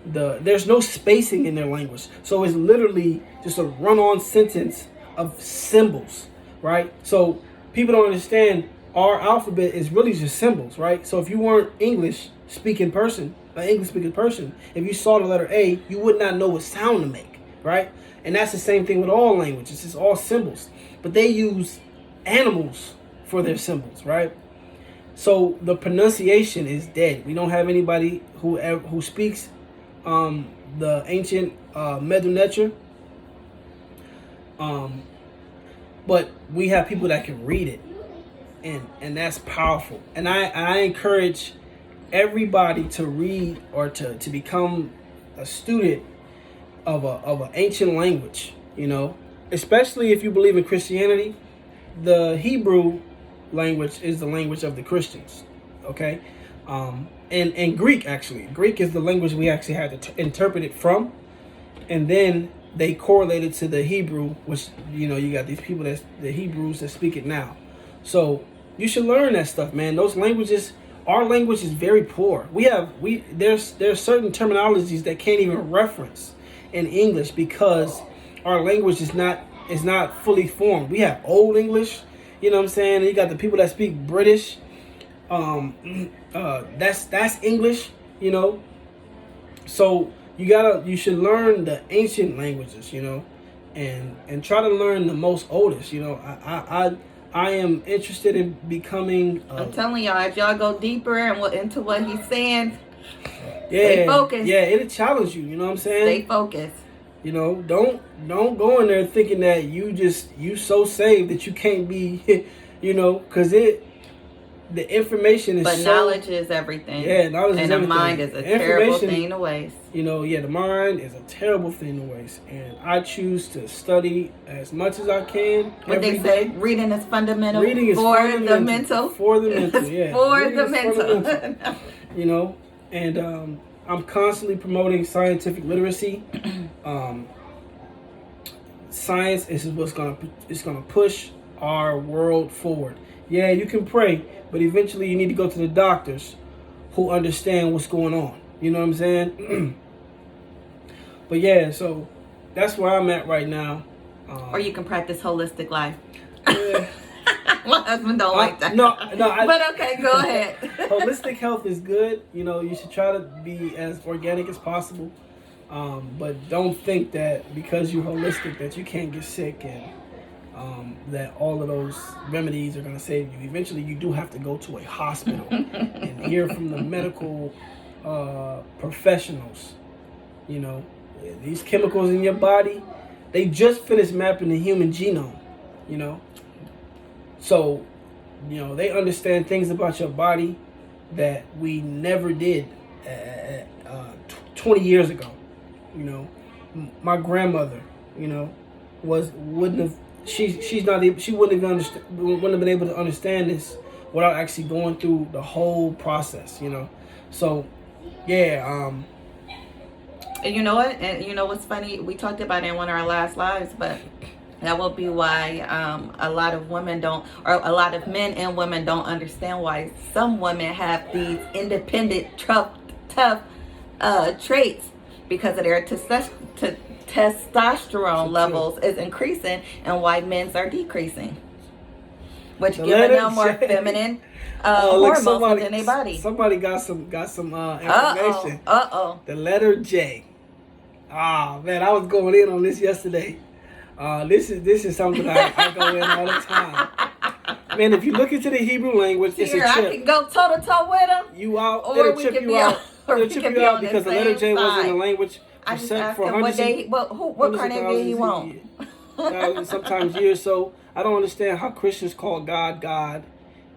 there's no spacing in their language. So it's literally just a run-on sentence of symbols, right? So people don't understand our alphabet is really just symbols, right? So if you weren't an English speaking person, if you saw the letter A, you would not know what sound to make, right? And that's the same thing with all languages. It's all symbols. But they use animals for their symbols, right? So the pronunciation is dead. We don't have anybody who speaks the ancient Medu Neter. But we have people that can read it, and that's powerful. And I encourage everybody to read or to become a student of an ancient language, you know, especially if you believe in Christianity. The Hebrew language is the language of the Christians, okay? And Greek, actually. Greek is the language we actually had to interpret it from. And then they correlated to the Hebrew, which, you know, you got these people the Hebrews that speak it now. So you should learn that stuff, man. Those languages, our language is very poor. There's certain terminologies that can't even reference in English because our language is not fully formed. We have Old English, you know what I'm saying? And you got the people that speak British. That's English, you know. So you should learn the ancient languages, you know, and try to learn the most oldest, you know. I am interested in becoming. I'm telling y'all, if y'all go deeper and into what he's saying, Yeah, stay focused. Yeah, it'll challenge you. You know what I'm saying? Stay focused. You know, don't go in there thinking that you so saved that you can't be, you know, because the information is. But knowledge is everything. Yeah, knowledge is everything. And the mind is a terrible thing to waste. You know, yeah, the mind is a terrible thing to waste, and I choose to study as much as I can. What they say, reading is fundamental. Reading is for fundamental the mental. For the mental, yeah. For Reading the is mental. fundamental. You know, and I'm constantly promoting scientific literacy. Science is what's gonna push our world forward. Yeah, you can pray, but eventually you need to go to the doctors who understand what's going on. You know what I'm saying? But yeah, so that's where I'm at right now. Or you can practice holistic life. Yeah. My husband don't like that. No. But okay, go ahead. Holistic health is good. You know, you should try to be as organic as possible. But don't think that because you're holistic that you can't get sick and that all of those remedies are going to save you. Eventually, you do have to go to a hospital and hear from the medical professionals. You know, these chemicals in your body, they just finished mapping the human genome, you know. So, you know, they understand things about your body that we never did 20 years ago. You know, my grandmother, you know, she wouldn't have been able to understand this without actually going through the whole process, you know. So, yeah. And you know what? And you know what's funny? We talked about it in one of our last lives, but that will be why a lot of women don't, or a lot of men and women don't understand why some women have these independent, tough traits because of their testosterone levels is increasing and why men's are decreasing, which giving them more feminine hormones within their body. Somebody got some information. The letter J. Ah, man, I was going in on this yesterday. This is something I go in all the time. Man, if you look into the Hebrew language, it's a chip. I can go toe to toe with them. You out? Or we can be out. It'll chip you out because the letter J wasn't in the language. I just asked him what Carnegie he want. Sometimes years. So I don't understand how Christians call God God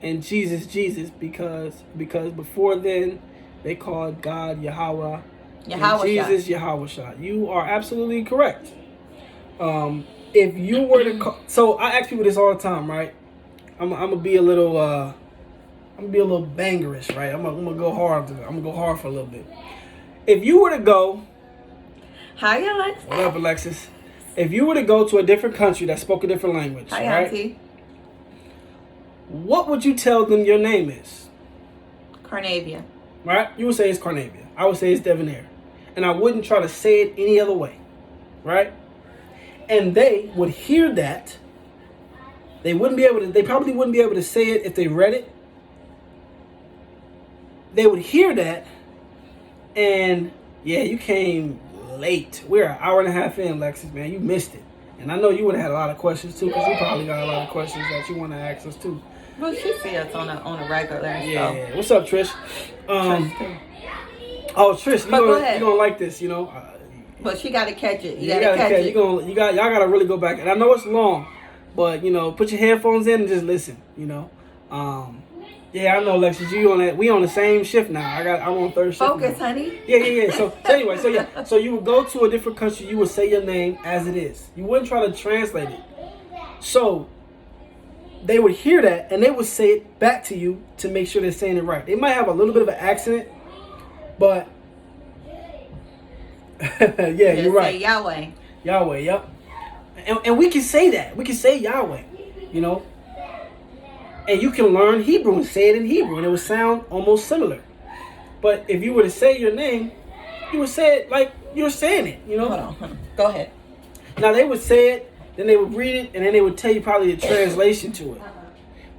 and Jesus Jesus because before then they called God Yahweh and Jesus Yahweh. You are absolutely correct. If you were to call, so I ask people this all the time, right? I'm gonna be a little bangerish, right? I'm gonna go hard. I'm gonna go hard for a little bit. If you were to go, hi Alexis. What up, Alexis? If you were to go to a different country that spoke a different language, hi, right? Auntie. What would you tell them your name is? Carnavia. Right? You would say it's Carnavia. I would say it's Devonair. And I wouldn't try to say it any other way. Right? And they would hear that. They probably wouldn't be able to say it if they read it. They would hear that. And yeah, you came late. We're an hour and a half in, Lexus, man. You missed it. And I know you would have had a lot of questions too, because you probably got a lot of questions that you want to ask us too. Well, she see us on a regular. Yeah. So. What's up, Trish? Trish, you're gonna like this, you know. But she gotta catch it. You gotta catch it. Y'all gotta really go back. And I know it's long, but you know, put your headphones in and just listen. You know, Yeah, I know, Alexis. You on that? We on the same shift now. I'm on third shift. Focus, now. honey. Yeah. So anyway, so you would go to a different country. You would say your name as it is. You wouldn't try to translate it. So they would hear that and they would say it back to you to make sure they're saying it right. They might have a little bit of an accent, but yeah, Just you're right. say Yahweh. Yahweh, yep. And we can say that. We can say Yahweh, you know. And you can learn Hebrew and say it in Hebrew, and it would sound almost similar. But if you were to say your name, you would say it like you're saying it, you know. Hold on. Go ahead. Now they would say it, then they would read it, and then they would tell you probably the translation to it.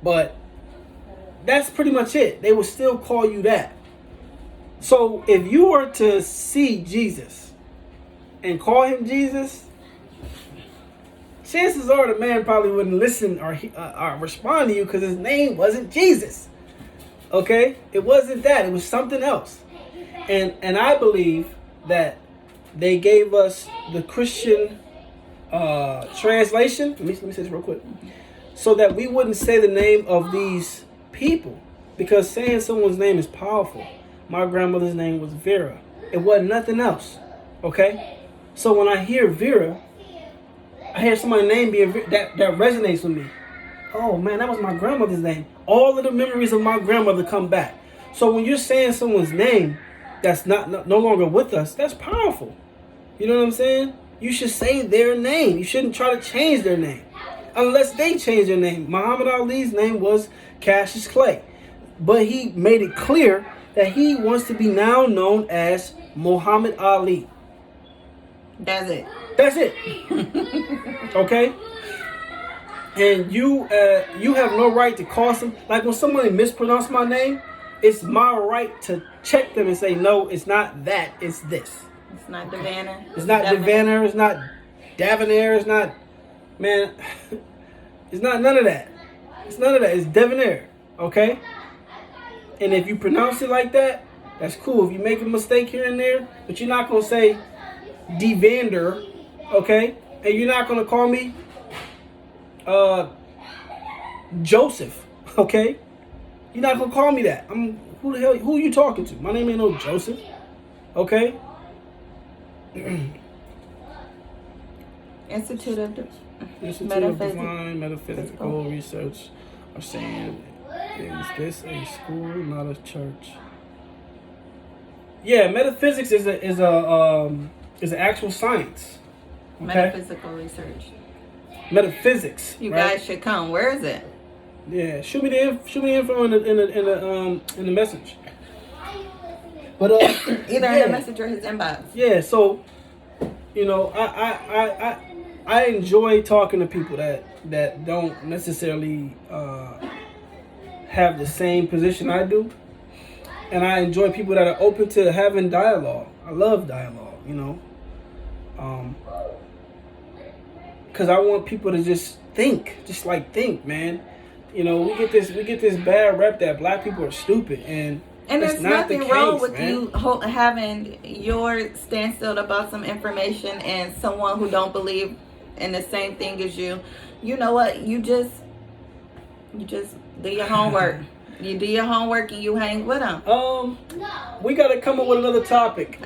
But that's pretty much it. They would still call you that. So if you were to see Jesus and call him Jesus, chances are the man probably wouldn't listen or respond to you because his name wasn't Jesus. Okay? It wasn't that. It was something else. And I believe that they gave us the Christian translation. Let me say this real quick. So that we wouldn't say the name of these people. Because saying someone's name is powerful. My grandmother's name was Vera. It wasn't nothing else. Okay? So when I hear Vera, I hear somebody's name being that resonates with me. Oh man, that was my grandmother's name. All of the memories of my grandmother come back. So when you're saying someone's name that's no longer with us, that's powerful. You know what I'm saying? You should say their name. You shouldn't try to change their name. Unless they change their name. Muhammad Ali's name was Cassius Clay. But he made it clear that he wants to be now known as Muhammad Ali. That's it. That's it. Okay? And you have no right to call some. Like when somebody mispronounced my name, it's my right to check them and say, no, it's not that, it's this. It's not Devanner. It's not Devanner, it's not Davonair, it's not, man, it's not none of that. It's none of that, it's Devonair, okay? And if you pronounce it like that, that's cool. If you make a mistake here and there, but you're not going to say Devander, okay? And you're not going to call me Joseph, okay? You're not going to call me that. Who are you talking to? My name ain't no Joseph, okay? Institute of Divine Metaphysical Research are saying, is this a school, not a church? Yeah, metaphysics is an actual science. Okay? Metaphysical research. Metaphysics. You right? guys should come. Where is it? Yeah, shoot me the info in the message. But Either in the message or his inbox. Yeah, so you know, I enjoy talking to people that don't necessarily have the same position I do, and I enjoy people that are open to having dialogue. I love dialogue, you know, because I want people to just think, man. You know, we get this bad rep that black people are stupid, and there's nothing wrong with man. you having your standstill about some information and someone who don't believe in the same thing as you. You know what? You just do your homework. You do your homework and you hang with them. We got to come up with another topic.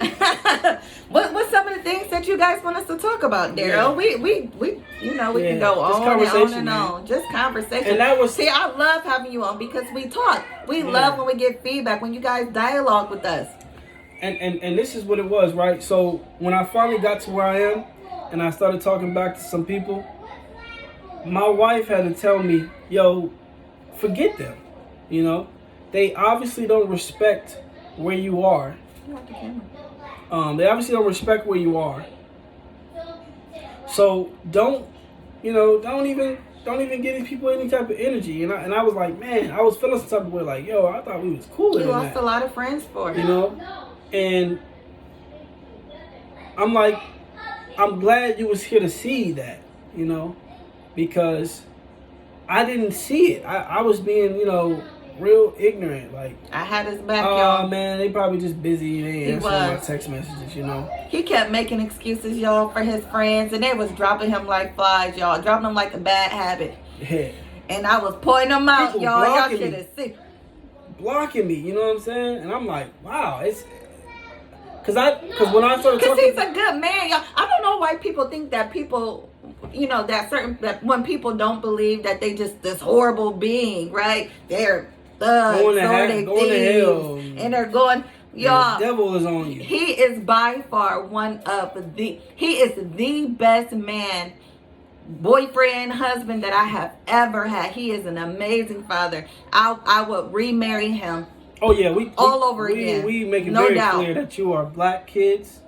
What's some of the things that you guys want us to talk about, Daryl? Yeah. We can go on and on. Just conversation. And that was, see, I love having you on because we talk. We love when we get feedback, when you guys dialogue with us. And this is what it was, right? So when I finally got to where I am and I started talking back to some people, my wife had to tell me, yo, forget them. You know, they obviously don't respect where you are. They obviously don't respect where you are. So don't even give these people any type of energy. And I was like, man, I was feeling some type of way, like, yo, I thought we was cool. You lost a lot of friends for it. You know, and I'm like, I'm glad you was here to see that, you know, because I didn't see it. I was being, you know, real ignorant. Like, I had his back, y'all. Oh man, they probably just busy. They ain't answering my text messages, you know. He kept making excuses, y'all, for his friends, and they was dropping him like flies, y'all. Dropping him like a bad habit. Yeah. And I was pointing them out, People y'all. Y'all blocking should me. have seen. blocking me. You know what I'm saying? And I'm like, wow, it's because when I started Because talking, he's a good man, y'all. I don't know why people think that people, that when people don't believe that they just this horrible being, right? They're thugs, Going to or hell- they going to thieves, hell. and they're going, y'all. the devil is on you. He is by far he is the best man, boyfriend, husband that I have ever had. He is an amazing father. I would remarry him. Oh yeah, we All over again. We make it No very doubt. clear that you are black kids,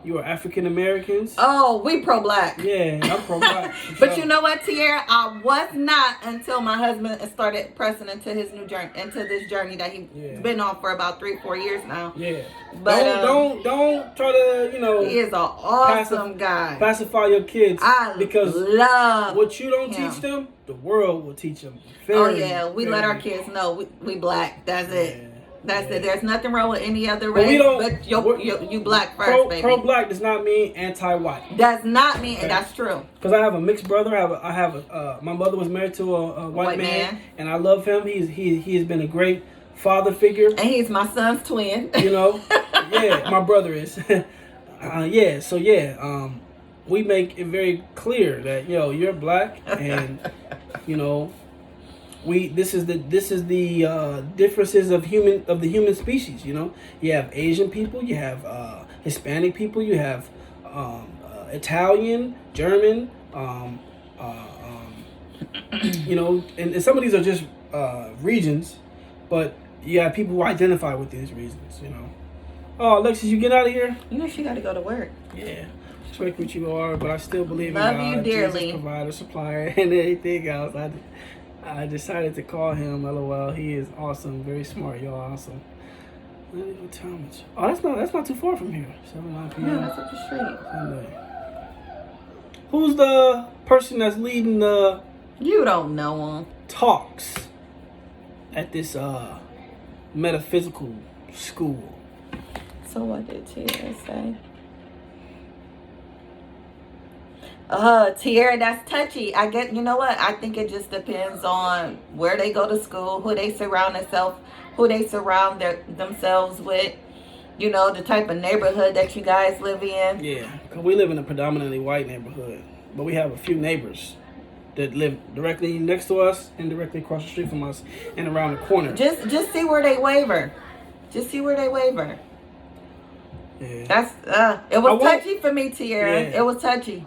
you are African Americans. Oh, we pro-black. Yeah, I'm pro-black. But you know what, Tierra? I was not until my husband started pressing into his new journey, into this journey that he's been on for about 3-4 years now. Yeah. But don't try to he is an awesome guy. pacify your kids because love what you don't him. teach them, the world will teach them. Oh yeah, we let our kids know we black. That's it. That's it. There's nothing wrong with any other race, but you black first, baby. Pro-black does not mean anti-white. Does not mean, and that's true. Because I have a mixed brother. I have my mother was married to a white man, and I love him. He has been a great father figure. And he's my son's twin. You know, yeah, my brother is. We make it very clear that you're black, and this is the differences of the human species. You have Asian people, you have Hispanic people, you have Italian, German, and some of these are just regions, but you have people who identify with these reasons. Oh, Alexis, you get out of here. She got to go to work. Yeah. Respect what you are, but I still believe Love in God, you dearly. Jesus, provider, supplier, and anything else. I decided to call him. LOL. He is awesome, very smart. Y'all awesome. What time is it? Oh, that's not too far from here. 7-9 p.m. Yeah, that's up the street. Sunday. Who's the person that's leading the You don't know him. talks at this metaphysical school? So what did Tierra say? Tierra, that's touchy. I get, you know what? I think it just depends on where they go to school, who they surround themselves with, the type of neighborhood that you guys live in. Yeah, because we live in a predominantly white neighborhood, but we have a few neighbors that live directly next to us and directly across the street from us and around the corner. Just see where they waver. Just see where they waver. Yeah. That's it was touchy for me, Tierra. Yeah. It was touchy.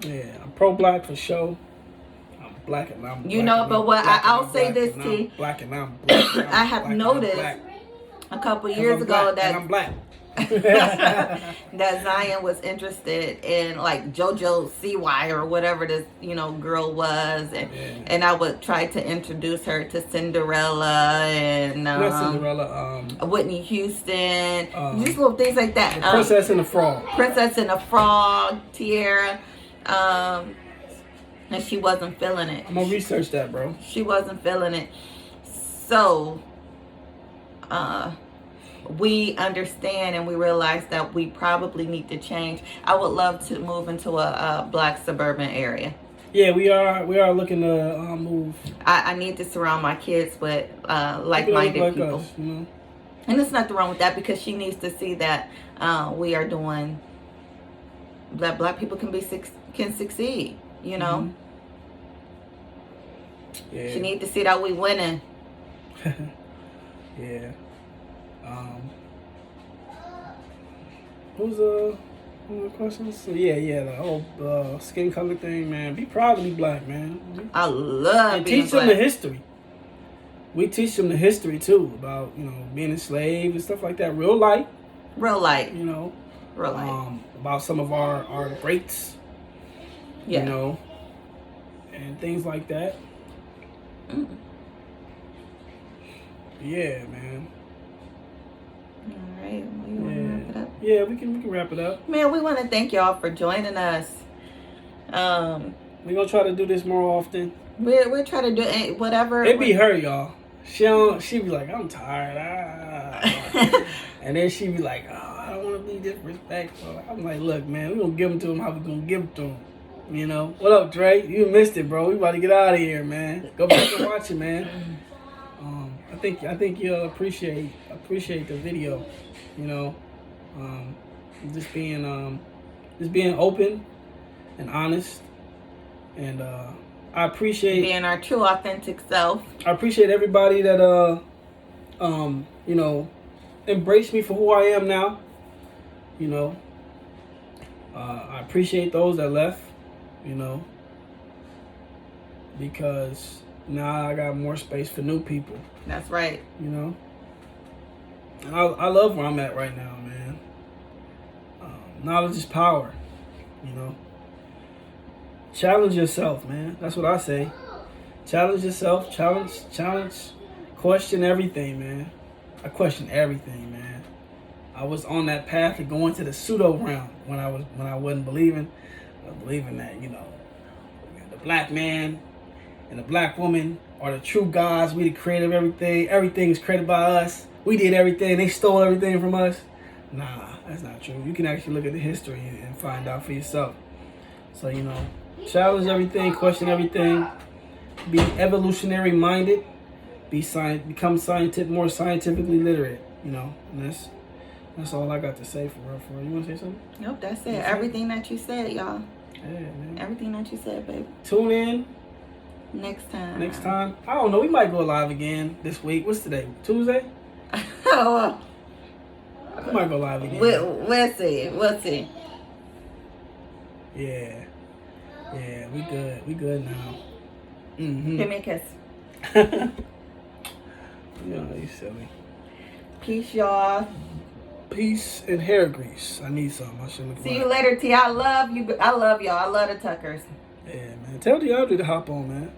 Yeah, I'm pro-black for sure. I'm black and I'm black. But what I'll say this, T. Black and I'm black. I have noticed a couple years ago that I'm black. that Zion was interested in like JoJo Siwa or whatever this girl was, and I would try to introduce her to Cinderella and Not Cinderella. Whitney Houston, just little things like that. Princess and the Frog. Princess and the Frog, Tierra, and she wasn't feeling it. I'm gonna research that, bro. She wasn't feeling it, so we understand and we realize that we probably need to change. I would love to move into a black suburban area. Yeah, we are looking to move. I need to surround my kids with like-minded like people. us, And there's nothing wrong with that because she needs to see that we are doing that. Black people can succeed. Mm-hmm. Yeah. She needs to see that we winning. Yeah. Who's one of the questions? So the whole skin color thing, man. Be proud to be black, man. I love and being teach them black. the history. We teach them the history too about being enslaved and stuff like that. Real life. Real life. Real life. About some of our greats. Yeah. And things like that. Mm. Yeah, man. All right. We want to wrap it up. Yeah, we can wrap it up. Man, we want to thank y'all for joining us. We're gonna try to do this more often. We're trying to do whatever. It be her, y'all. She be like, I'm tired. And then she be like, I don't want to be disrespectful. I'm like, look, man, we're gonna give them to him how we gonna give them to him. What up, Dre? You missed it, bro. We about to get out of here, man. Go back and watch it, man. I think you'll appreciate the video. You know, just being open and honest, and I appreciate Being our true, authentic self. I appreciate everybody that you know, embraced me for who I am now. You know, I appreciate those that left. You know, because now I got more space for new people. That's right. You know, and I love where I'm at right now, man. Knowledge is power. You know, challenge yourself, man. That's what I say. Challenge yourself. Challenge. Question everything, man. I question everything, man. I was on that path to going to the pseudo realm when I wasn't believing. I was believing that, you know, the black man and the black woman are the true gods. We the creator of everything. Everything is created by us. We did everything. They stole everything from us. Nah, that's not true. You can actually look at the history and find out for yourself. So, you know, challenge everything, question everything, be evolutionary minded, become more scientifically literate, you know. And that's all I got to say for real. You want to say something? Nope, that's it. Everything that you said, y'all. Yeah, man. Everything that you said, baby. Tune in Next time. next time. I don't know. We might go live again this week. What's today? Tuesday? Oh, We might go live again. we'll see. We'll see. Yeah, we good. We good now. Mm-hmm. Give me a kiss. You know, you silly. Peace, y'all. Peace and hair grease. I need some. I should look. See you later, T. I love you. I love y'all. I love the Tuckers. Yeah, man. Tell DeAndre to hop on, man.